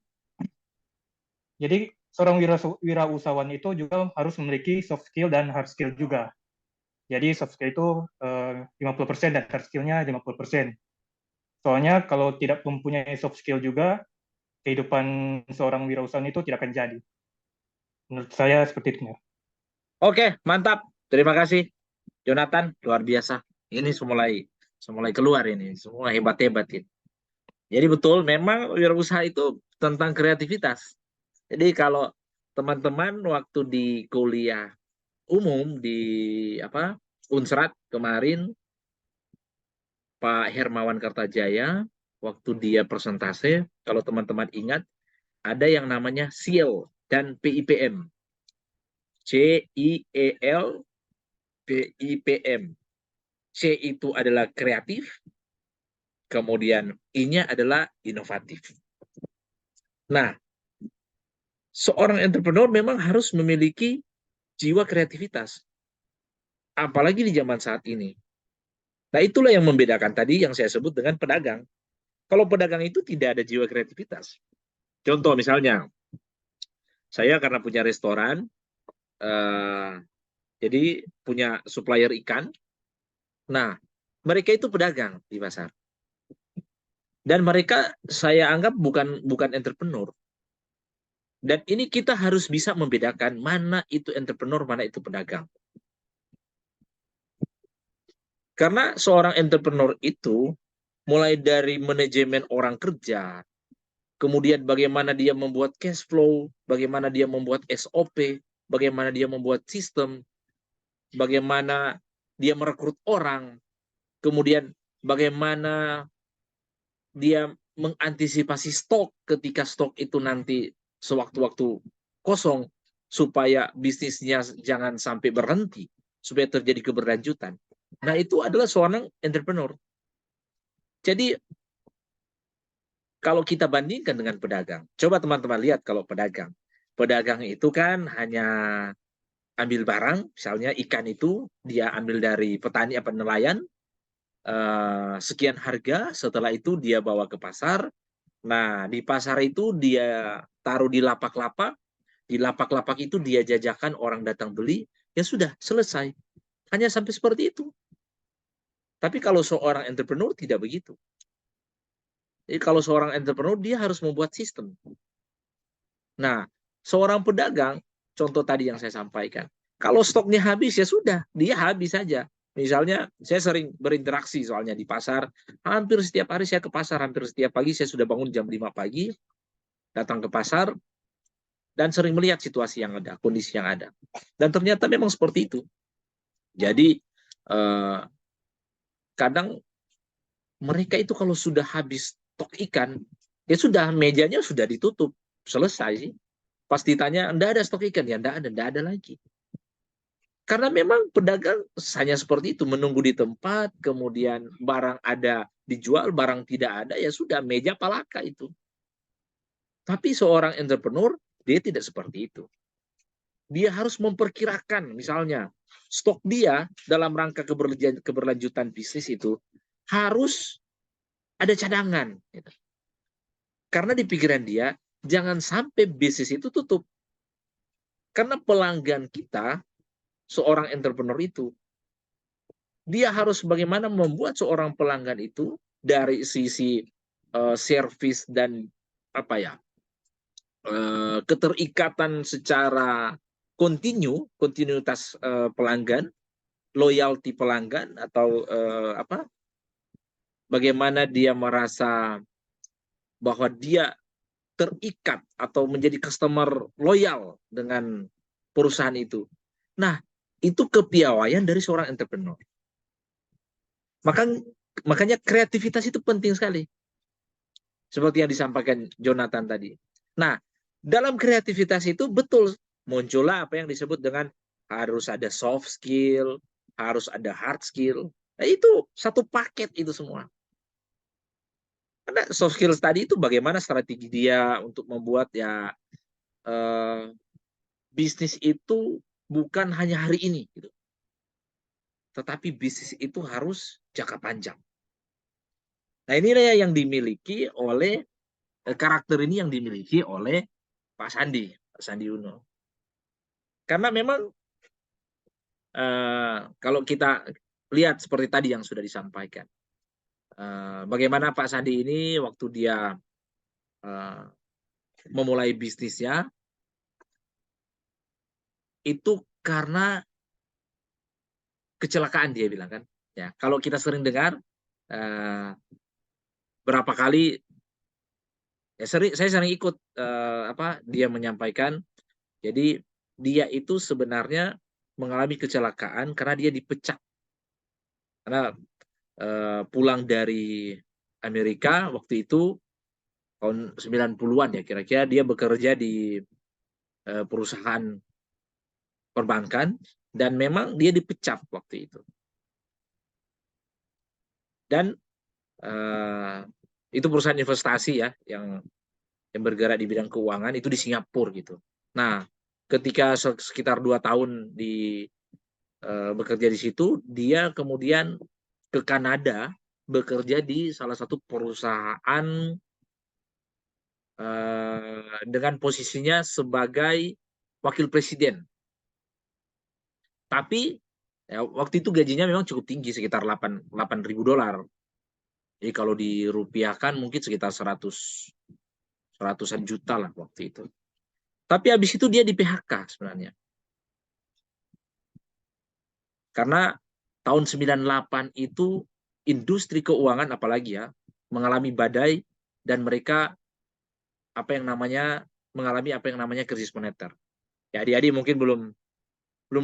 Jadi seorang wirausahawan itu juga harus memiliki soft skill dan hard skill juga. Jadi soft skill itu 50% dan hard skill-nya 50%. Soalnya kalau tidak mempunyai soft skill juga, kehidupan seorang wirausahawan itu tidak akan jadi. Menurut saya seperti itu. Oke, mantap. Terima kasih, Jonathan. Luar biasa. Ini semulai keluar ini. Semua hebat-hebat ini. Jadi betul, memang wirausaha itu tentang kreativitas. Jadi kalau teman-teman waktu di kuliah umum di Unsrat kemarin, Pak Hermawan Kartajaya, waktu dia presentase, kalau teman-teman ingat, ada yang namanya CIEL dan PIPM. CIEL, PIPM. C itu adalah kreatif, kemudian I-nya adalah inovatif. Nah, seorang entrepreneur memang harus memiliki jiwa kreativitas. Apalagi di zaman saat ini. Nah, itulah yang membedakan tadi yang saya sebut dengan pedagang. Kalau pedagang itu tidak ada jiwa kreativitas. Contoh misalnya, saya karena punya restoran, jadi punya supplier ikan. Nah, mereka itu pedagang di pasar. Dan mereka saya anggap bukan entrepreneur. Dan ini kita harus bisa membedakan mana itu entrepreneur, mana itu pedagang. Karena seorang entrepreneur itu mulai dari manajemen orang kerja, kemudian bagaimana dia membuat cash flow, bagaimana dia membuat SOP, bagaimana dia membuat sistem, bagaimana dia merekrut orang, kemudian bagaimana dia mengantisipasi stok ketika stok itu nanti sewaktu-waktu kosong, supaya bisnisnya jangan sampai berhenti, supaya terjadi keberlanjutan. Nah, itu adalah seorang entrepreneur. Jadi kalau kita bandingkan dengan pedagang, coba teman-teman lihat kalau pedagang. Pedagang itu kan hanya ambil barang, misalnya ikan itu dia ambil dari petani apa nelayan, sekian harga, setelah itu dia bawa ke pasar. Nah, di pasar itu dia taruh di lapak-lapak, di lapak-lapak itu dia jajakan, orang datang beli, ya sudah, selesai. Hanya sampai seperti itu. Tapi kalau seorang entrepreneur tidak begitu. Jadi kalau seorang entrepreneur, dia harus membuat sistem. Nah, seorang pedagang, contoh tadi yang saya sampaikan, kalau stoknya habis, ya sudah, dia habis saja. Misalnya, saya sering berinteraksi soalnya di pasar, hampir setiap hari saya ke pasar, hampir setiap pagi saya sudah bangun jam 5 pagi, datang ke pasar, dan sering melihat situasi yang ada, kondisi yang ada. Dan ternyata memang seperti itu. Jadi, kadang mereka itu kalau sudah habis stok ikan, ya sudah, mejanya sudah ditutup, selesai sih. Pas ditanya, enggak ada stok ikan, ya enggak ada lagi. Karena memang pedagang hanya seperti itu, menunggu di tempat, kemudian barang ada dijual, barang tidak ada, ya sudah, meja palaka itu. Tapi seorang entrepreneur, dia tidak seperti itu. Dia harus memperkirakan, misalnya, stok dia dalam rangka keberlanjutan bisnis itu harus ada cadangan. Karena di pikiran dia, jangan sampai bisnis itu tutup. Karena pelanggan kita, seorang entrepreneur itu, dia harus bagaimana membuat seorang pelanggan itu dari sisi servis dan keterikatan secara kontinuitas pelanggan, loyalty pelanggan, atau bagaimana dia merasa bahwa dia terikat atau menjadi customer loyal dengan perusahaan itu. Nah, itu kepiawaian dari seorang entrepreneur. Makanya kreativitas itu penting sekali. Seperti yang disampaikan Jonathan tadi. Nah, dalam kreativitas itu betul muncullah apa yang disebut dengan harus ada soft skill, harus ada hard skill. Nah, itu satu paket itu semua. Karena soft skills tadi itu bagaimana strategi dia untuk membuat bisnis itu bukan hanya hari ini, gitu. Tetapi bisnis itu harus jangka panjang. Nah, inilah yang dimiliki oleh karakter ini yang dimiliki oleh Pak Sandi Uno. Karena memang kalau kita lihat seperti tadi yang sudah disampaikan, bagaimana Pak Sandi ini waktu dia memulai bisnisnya itu karena kecelakaan, dia bilang kan. Ya, kalau kita sering dengar berapa kali, ya saya sering ikut dia menyampaikan. Jadi dia itu sebenarnya mengalami kecelakaan karena dia dipecat. Karena pulang dari Amerika waktu itu tahun 90-an ya kira-kira, dia bekerja di perusahaan perbankan dan memang dia dipecat waktu itu. Dan itu perusahaan investasi ya yang bergerak di bidang keuangan, itu di Singapura gitu. Nah, ketika sekitar 2 tahun bekerja di situ, dia kemudian ke Kanada bekerja di salah satu perusahaan dengan posisinya sebagai wakil presiden. Tapi ya, waktu itu gajinya memang cukup tinggi, sekitar $8.000. Jadi kalau dirupiahkan mungkin sekitar 100-an juta lah waktu itu. Tapi habis itu dia di PHK sebenarnya. Karena tahun 98 itu industri keuangan apalagi ya mengalami badai dan mereka mengalami apa yang namanya krisis moneter. Ya, adik-adik mungkin belum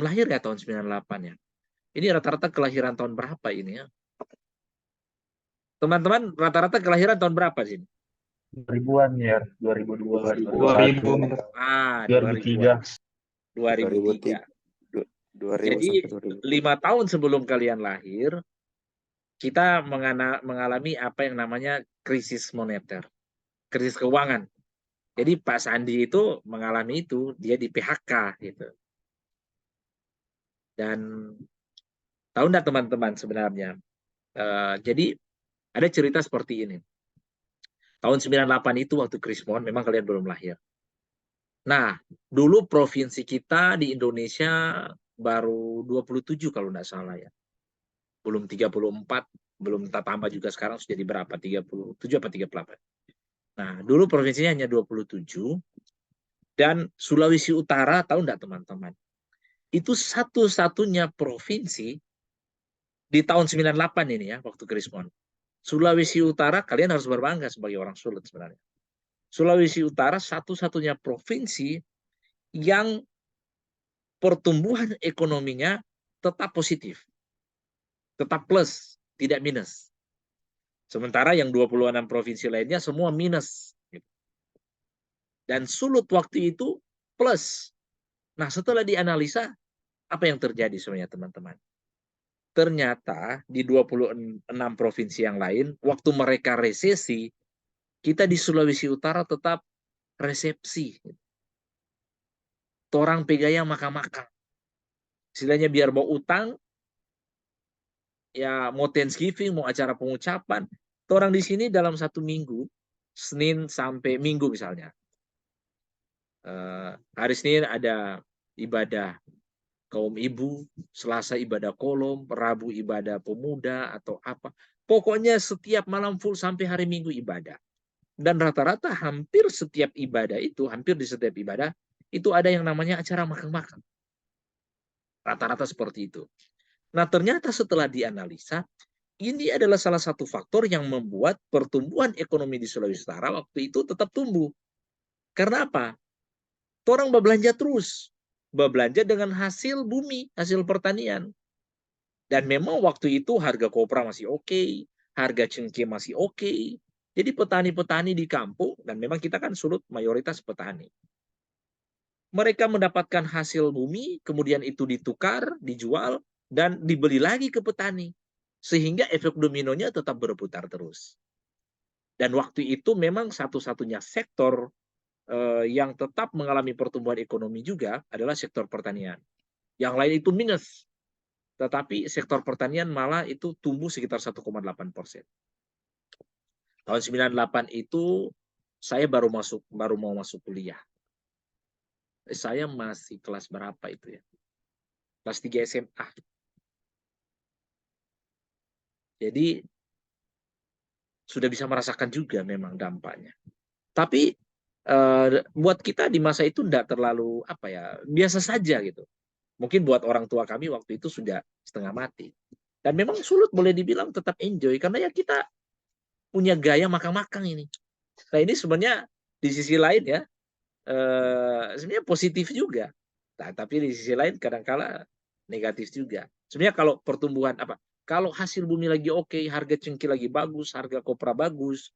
lahir ya tahun 98 ya. Ini rata-rata kelahiran tahun berapa ini ya? Teman-teman rata-rata kelahiran tahun berapa sih? 2000-an ya, 2002, 2000. 2003. 2003. Jadi 5 tahun sebelum kalian lahir, kita mengalami apa yang namanya krisis moneter. krisis keuangan. Jadi Pak Sandi itu mengalami itu, dia di PHK gitu. Dan tahu nggak teman-teman sebenarnya? Jadi ada cerita seperti ini. Tahun 98 itu waktu Krismon, memang kalian belum lahir. Nah, dulu provinsi kita di Indonesia baru 27 kalau nggak salah ya. Belum 34, belum tambah juga sekarang sudah jadi berapa? 37 apa 38. Nah, dulu provinsinya hanya 27. Dan Sulawesi Utara, tahu nggak teman-teman? Itu satu-satunya provinsi di tahun 98 ini ya, waktu Krismon. Sulawesi Utara, kalian harus berbangga sebagai orang Sulut sebenarnya. Sulawesi Utara satu-satunya provinsi yang pertumbuhan ekonominya tetap positif. Tetap plus, tidak minus. Sementara yang 26 provinsi lainnya semua minus. Dan Sulut waktu itu plus. Nah, setelah dianalisa, apa yang terjadi sebenarnya teman-teman? Ternyata di 26 provinsi yang lain, waktu mereka resesi, kita di Sulawesi Utara tetap resepsi. Torang pegaya makan-makan. Istilahnya biar mau utang, ya mau Thanksgiving, mau acara pengucapan, orang di sini dalam 1 minggu, Senin sampai Minggu misalnya. Hari Senin ada ibadah kaum ibu, Selasa ibadah kolom, Rabu ibadah pemuda atau apa. Pokoknya setiap malam full sampai hari Minggu ibadah. Dan rata-rata hampir setiap ibadah itu, hampir di setiap ibadah, itu ada yang namanya acara makan-makan. Rata-rata seperti itu. Nah, ternyata setelah dianalisa, ini adalah salah satu faktor yang membuat pertumbuhan ekonomi di Sulawesi Utara waktu itu tetap tumbuh. Karena apa? Orang berbelanja terus. Berbelanja dengan hasil bumi, hasil pertanian. Dan memang waktu itu harga kopra masih oke, harga cengkeh masih oke. Jadi petani-petani di kampung, dan memang kita kan Sulut mayoritas petani. Mereka mendapatkan hasil bumi, kemudian itu ditukar, dijual, dan dibeli lagi ke petani. Sehingga efek dominonya tetap berputar terus. Dan waktu itu memang satu-satunya sektor yang tetap mengalami pertumbuhan ekonomi juga adalah sektor pertanian. Yang lain itu minus. Tetapi sektor pertanian malah itu tumbuh sekitar 1,8%. Tahun 98 itu saya baru mau masuk kuliah. Saya masih kelas berapa itu ya? Kelas 3 SMA. Jadi sudah bisa merasakan juga memang dampaknya. Tapi buat kita di masa itu tidak terlalu apa ya, biasa saja gitu. Mungkin buat orang tua kami waktu itu sudah setengah mati. Dan memang Sulut boleh dibilang tetap enjoy karena ya kita punya gaya makan-makan ini. Nah, ini sebenarnya di sisi lain ya sebenarnya positif juga. Nah, tapi di sisi lain kadang-kala negatif juga. Sebenarnya kalau pertumbuhan apa? Kalau hasil bumi lagi oke, harga cengkeh lagi bagus, harga kopra bagus,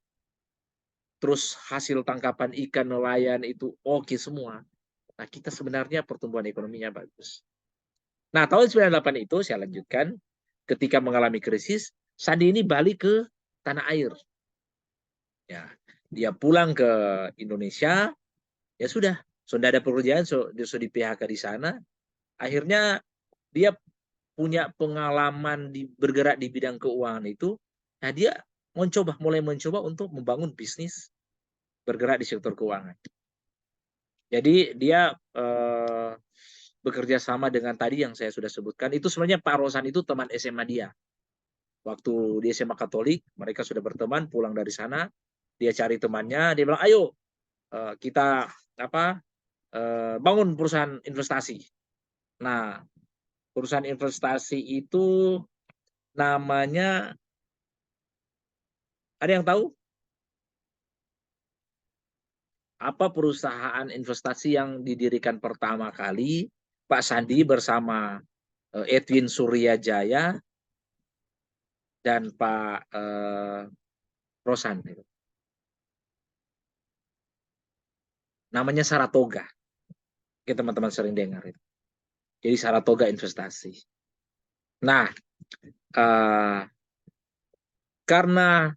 terus hasil tangkapan ikan nelayan itu oke semua. Nah, kita sebenarnya pertumbuhan ekonominya bagus. Nah, tahun 98 itu saya lanjutkan, ketika mengalami krisis, Sandi ini balik ke tanah air. Ya, dia pulang ke Indonesia, ya sudah ada pekerjaan, dia sudah di PHK di sana. Akhirnya dia punya pengalaman bergerak di bidang keuangan itu. Nah, dia mulai mencoba untuk membangun bisnis bergerak di sektor keuangan. Jadi dia bekerja sama dengan tadi yang saya sudah sebutkan. Itu sebenarnya Pak Rosan itu teman SMA dia. Waktu di SMA Katolik, mereka sudah berteman, pulang dari sana, dia cari temannya, dia bilang, ayo kita bangun perusahaan investasi. Nah, perusahaan investasi itu namanya, ada yang tahu? Apa perusahaan investasi yang didirikan pertama kali Pak Sandi bersama Edwin Suryajaya dan Pak Rosan? Namanya Saratoga. Oke, teman-teman sering dengar itu. Jadi Saratoga Investasi. Nah, karena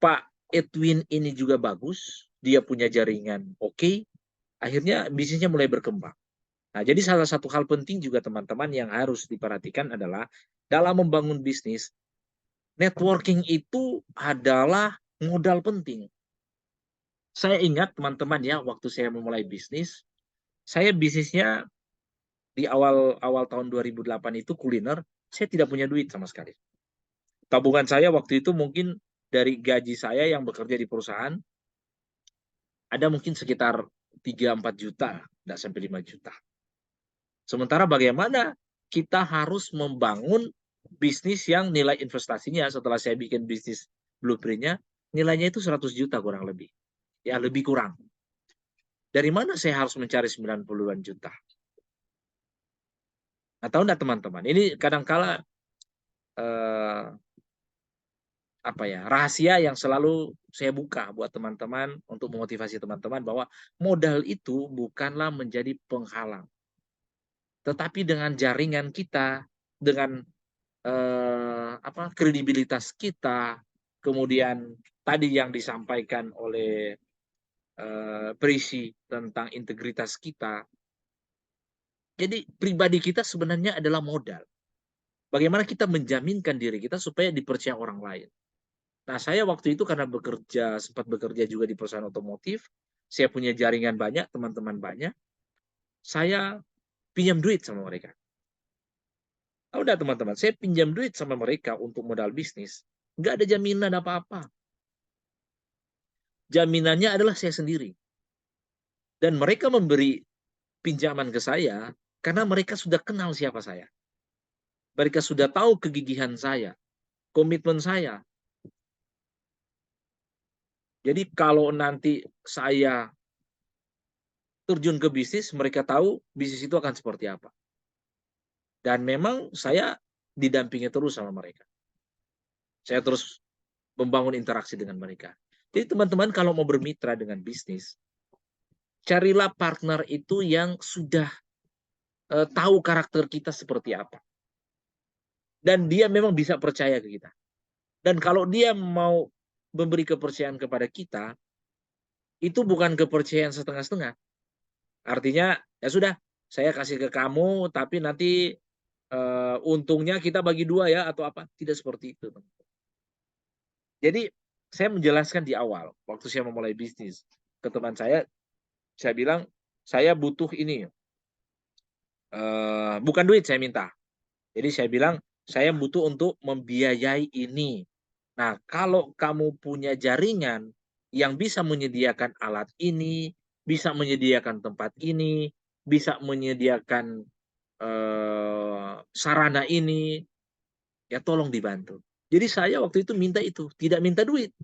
Pak Edwin ini juga bagus, dia punya jaringan oke, akhirnya bisnisnya mulai berkembang. Nah, jadi salah satu hal penting juga teman-teman yang harus diperhatikan adalah dalam membangun bisnis, networking itu adalah modal penting. Saya ingat teman-teman ya, waktu saya memulai bisnis, saya bisnisnya di awal tahun 2008 itu kuliner, saya tidak punya duit sama sekali. Tabungan saya waktu itu mungkin dari gaji saya yang bekerja di perusahaan, ada mungkin sekitar 3-4 juta, tidak sampai 5 juta. Sementara bagaimana kita harus membangun bisnis yang nilai investasinya setelah saya bikin bisnis blueprint-nya, nilainya itu 100 juta kurang lebih. Ya, lebih kurang. Dari mana saya harus mencari 90-an juta? Nah, tahu enggak teman-teman? Ini kadangkala rahasia yang selalu saya buka buat teman-teman untuk memotivasi teman-teman bahwa modal itu bukanlah menjadi penghalang. Tetapi dengan jaringan kita, dengan kredibilitas kita, kemudian tadi yang disampaikan oleh Prisi tentang integritas kita. Jadi pribadi kita sebenarnya adalah modal. Bagaimana kita menjaminkan diri kita supaya dipercaya orang lain. Nah, saya waktu itu karena sempat bekerja juga di perusahaan otomotif, saya punya jaringan banyak, teman-teman banyak, saya pinjam duit sama mereka. Oh, udah teman-teman, saya pinjam duit sama mereka untuk modal bisnis, nggak ada jaminan apa-apa. Jaminannya adalah saya sendiri. Dan mereka memberi pinjaman ke saya karena mereka sudah kenal siapa saya. Mereka sudah tahu kegigihan saya, komitmen saya. Jadi kalau nanti saya terjun ke bisnis, mereka tahu bisnis itu akan seperti apa. Dan memang saya didampingi terus sama mereka. Saya terus membangun interaksi dengan mereka. Jadi teman-teman kalau mau bermitra dengan bisnis, carilah partner itu yang sudah tahu karakter kita seperti apa. Dan dia memang bisa percaya ke kita. Dan kalau dia mau memberi kepercayaan kepada kita, itu bukan kepercayaan setengah-setengah. Artinya, ya sudah, saya kasih ke kamu, tapi nanti untungnya kita bagi 2 ya, atau apa. Tidak seperti itu. Jadi, saya menjelaskan di awal, waktu saya memulai bisnis, ke teman saya bilang, saya butuh ini. Bukan duit saya minta. Jadi saya bilang, saya butuh untuk membiayai ini. Nah, kalau kamu punya jaringan yang bisa menyediakan alat ini, bisa menyediakan tempat ini, bisa menyediakan sarana ini, ya tolong dibantu. Jadi saya waktu itu minta itu, tidak minta duit.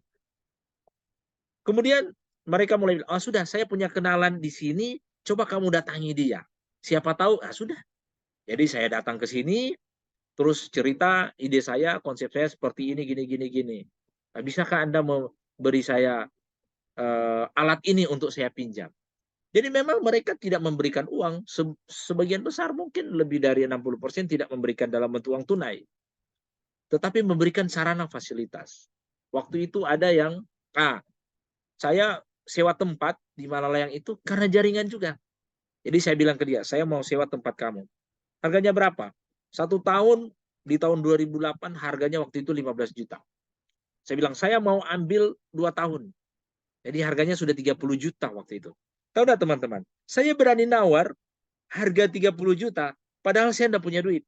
Kemudian mereka mulai bilang, oh sudah, saya punya kenalan di sini, coba kamu datangi dia. Siapa tahu, sudah. Jadi saya datang ke sini, terus cerita ide saya, konsep saya seperti ini, gini. Nah, bisakah Anda memberi saya alat ini untuk saya pinjam? Jadi memang mereka tidak memberikan uang, sebagian besar mungkin lebih dari 60% tidak memberikan dalam bentuk uang tunai. Tetapi memberikan sarana fasilitas. Waktu itu ada yang, saya sewa tempat di Malalayang itu karena jaringan juga. Jadi saya bilang ke dia, saya mau sewa tempat kamu. Harganya berapa? 1 tahun, di tahun 2008 harganya waktu itu 15 juta. Saya bilang, saya mau ambil 2 tahun. Jadi harganya sudah 30 juta waktu itu. Tahu enggak teman-teman? Saya berani nawar harga 30 juta, padahal saya enggak punya duit.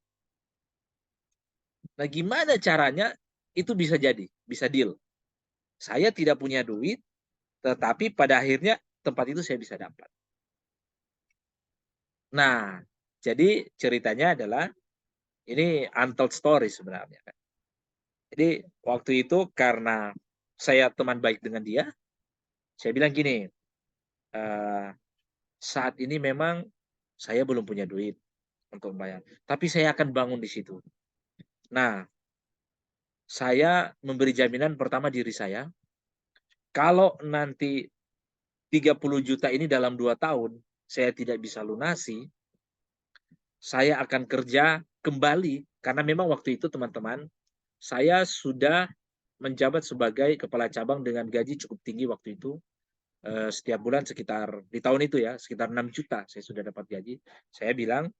Nah, gimana caranya itu bisa jadi, bisa deal? Saya tidak punya duit, tetapi pada akhirnya tempat itu saya bisa dapat. Nah, jadi ceritanya adalah ini untold story sebenarnya. Jadi waktu itu karena saya teman baik dengan dia, saya bilang gini, saat ini memang saya belum punya duit untuk membayar, tapi saya akan bangun di situ. Nah, saya memberi jaminan pertama diri saya, kalau nanti 30 juta ini dalam 2 tahun saya tidak bisa lunasi, saya akan kerja kembali. Karena memang waktu itu teman-teman, saya sudah menjabat sebagai kepala cabang dengan gaji cukup tinggi waktu itu. Setiap bulan sekitar, di tahun itu ya, sekitar 6 juta saya sudah dapat gaji. Saya bilang,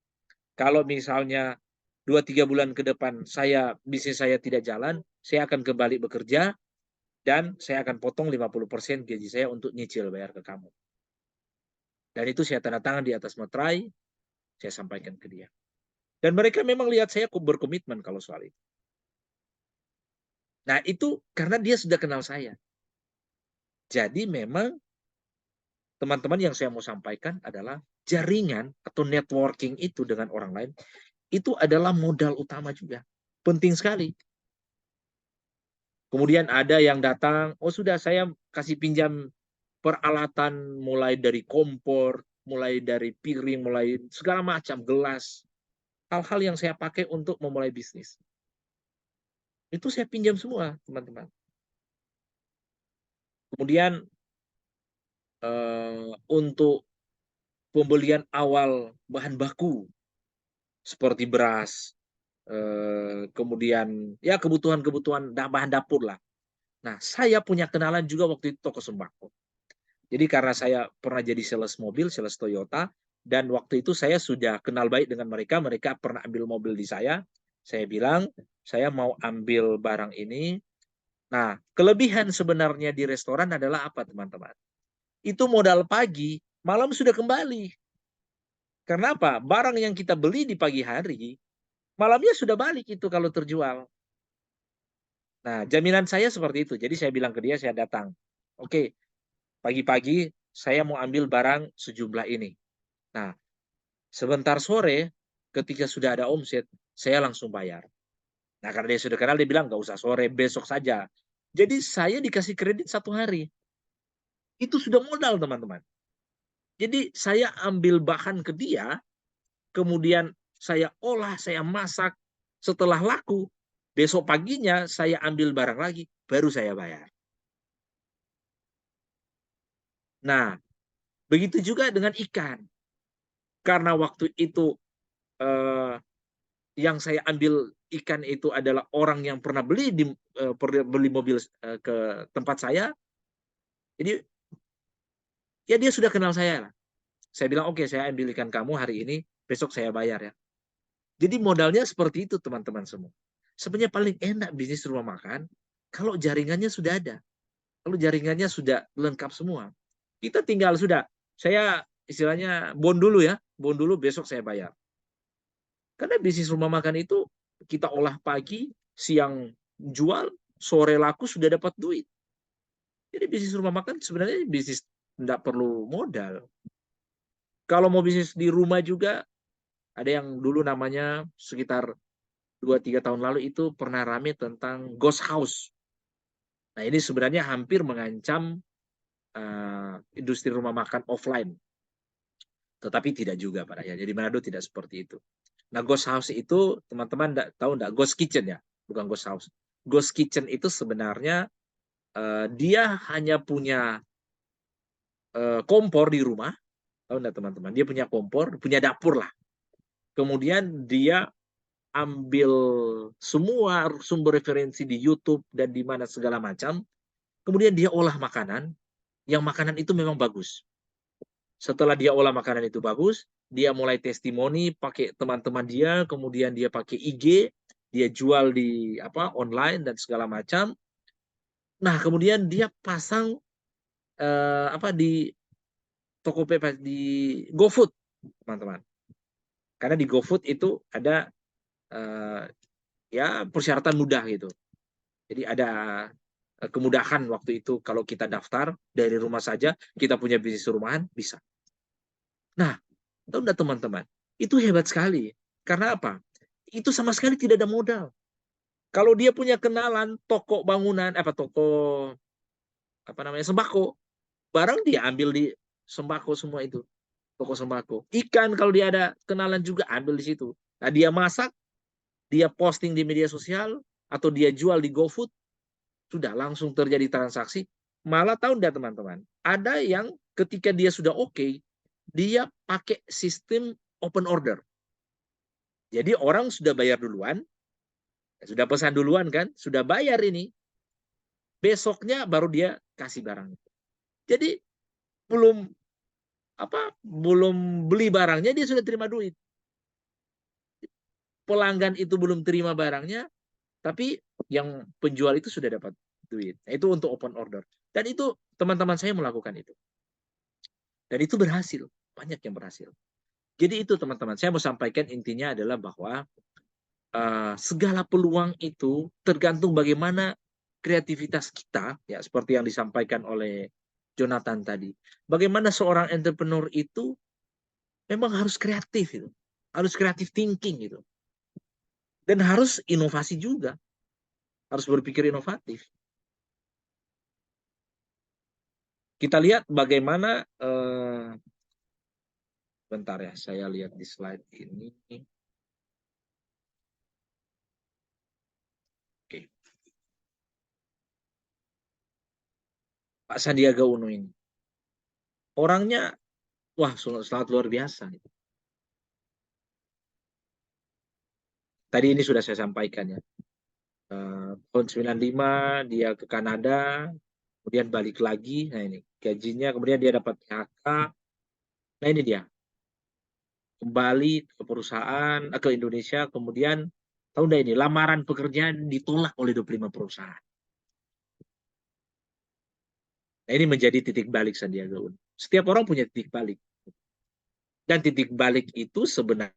kalau misalnya 2-3 bulan ke depan bisnis saya tidak jalan, saya akan kembali bekerja dan saya akan potong 50% gaji saya untuk nyicil bayar ke kamu. Dan itu saya tanda tangan di atas materai, saya sampaikan ke dia. Dan mereka memang lihat saya berkomitmen kalau soal itu. Nah, itu karena dia sudah kenal saya. Jadi memang teman-teman yang saya mau sampaikan adalah jaringan atau networking itu dengan orang lain, itu adalah modal utama juga. Penting sekali. Kemudian ada yang datang, oh sudah saya kasih pinjam peralatan mulai dari kompor, mulai dari piring, mulai segala macam, gelas. Hal-hal yang saya pakai untuk memulai bisnis. Itu saya pinjam semua, teman-teman. Kemudian untuk pembelian awal bahan baku seperti beras, kemudian ya kebutuhan-kebutuhan bahan dapur lah. Nah, saya punya kenalan juga waktu itu toko sembako. Jadi karena saya pernah jadi sales mobil, sales Toyota, dan waktu itu saya sudah kenal baik dengan mereka, mereka pernah ambil mobil di saya bilang, saya mau ambil barang ini. Nah, kelebihan sebenarnya di restoran adalah apa, teman-teman? Itu modal pagi, malam sudah kembali. Karena apa? Barang yang kita beli di pagi hari, malamnya sudah balik itu kalau terjual. Nah, jaminan saya seperti itu. Jadi saya bilang ke dia, saya datang. Oke, pagi-pagi saya mau ambil barang sejumlah ini. Nah, sebentar sore, ketika sudah ada omset, saya langsung bayar. Nah, karena dia sudah kenal, dia bilang, nggak usah sore, besok saja. Jadi saya dikasih kredit 1 hari. Itu sudah modal, teman-teman. Jadi saya ambil bahan ke dia, kemudian saya olah, saya masak, setelah laku, besok paginya saya ambil barang lagi, baru saya bayar. Nah, begitu juga dengan ikan. Karena waktu itu yang saya ambil ikan itu adalah orang yang pernah beli mobil ke tempat saya. Jadi ya dia sudah kenal saya lah. Saya bilang, oke, saya ambil ikan kamu hari ini, besok saya bayar ya. Jadi modalnya seperti itu, teman-teman semua. Sebenarnya paling enak bisnis rumah makan kalau jaringannya sudah ada. Kalau jaringannya sudah lengkap semua. Kita tinggal sudah, saya istilahnya bond dulu ya, bond dulu besok saya bayar. Karena bisnis rumah makan itu kita olah pagi, siang jual, sore laku sudah dapat duit. Jadi bisnis rumah makan sebenarnya bisnis tidak perlu modal. Kalau mau bisnis di rumah juga, ada yang dulu namanya sekitar 2-3 tahun lalu itu pernah rame tentang ghost house. Nah, ini sebenarnya hampir mengancam industri rumah makan offline. Tetapi tidak juga, Pak ya. Jadi Manado tidak seperti itu. Nah, ghost house itu teman-teman tahu enggak? Ghost kitchen ya, bukan ghost house. Ghost kitchen itu sebenarnya dia hanya punya kompor di rumah. Tahu enggak, teman-teman? Dia punya kompor, punya dapur lah. Kemudian dia ambil semua sumber referensi di YouTube dan di mana segala macam. Kemudian dia olah makanan, yang makanan itu memang bagus. Setelah dia olah makanan itu bagus, dia mulai testimoni pakai teman-teman dia, kemudian dia pakai IG, dia jual di online dan segala macam. Nah, kemudian dia pasang di Tokopedia, di GoFood, teman-teman. Karena di GoFood itu ada ya persyaratan mudah gitu. Jadi ada kemudahan waktu itu kalau kita daftar dari rumah saja, kita punya bisnis rumahan, bisa. Nah, tahu enggak teman-teman? Itu hebat sekali. Karena apa? Itu sama sekali tidak ada modal. Kalau dia punya kenalan toko bangunan, toko sembako, barang dia ambil di sembako semua itu. Toko sembako. Ikan kalau dia ada kenalan juga ambil di situ. Nah, dia masak, dia posting di media sosial, atau dia jual di GoFood, sudah langsung terjadi transaksi. Malah tahu enggak teman-teman? Ada yang ketika dia sudah oke, dia pakai sistem open order. Jadi orang sudah bayar duluan, sudah pesan duluan kan, sudah bayar ini. besoknya baru dia kasih barang. Jadi belum beli barangnya dia sudah terima duit. Pelanggan itu belum terima barangnya, tapi yang penjual itu sudah dapat duit. Nah, itu untuk open order. Dan itu teman-teman saya melakukan itu. Dan itu berhasil, banyak yang berhasil. Jadi itu teman-teman, saya mau sampaikan intinya adalah bahwa segala peluang itu tergantung bagaimana kreativitas kita, ya seperti yang disampaikan oleh Jonathan tadi. Bagaimana seorang entrepreneur itu memang harus kreatif itu, harus kreatif thinking itu, dan harus inovasi juga, harus berpikir inovatif. Kita lihat bagaimana, bentar ya, saya lihat di slide ini. Oke. Pak Sandiaga Uno ini, orangnya, wah, sangat luar biasa. Tadi ini sudah saya sampaikan ya. Tahun 95 dia ke Kanada, kemudian balik lagi. Nah ini gajinya, kemudian dia dapat PHK. Nah ini dia, kembali ke perusahaan, ke Indonesia, kemudian tahun ini lamaran pekerjaan ditolak oleh 25 perusahaan. Nah ini menjadi titik balik Sandiaga Uno. Setiap orang punya titik balik. Dan titik balik itu sebenarnya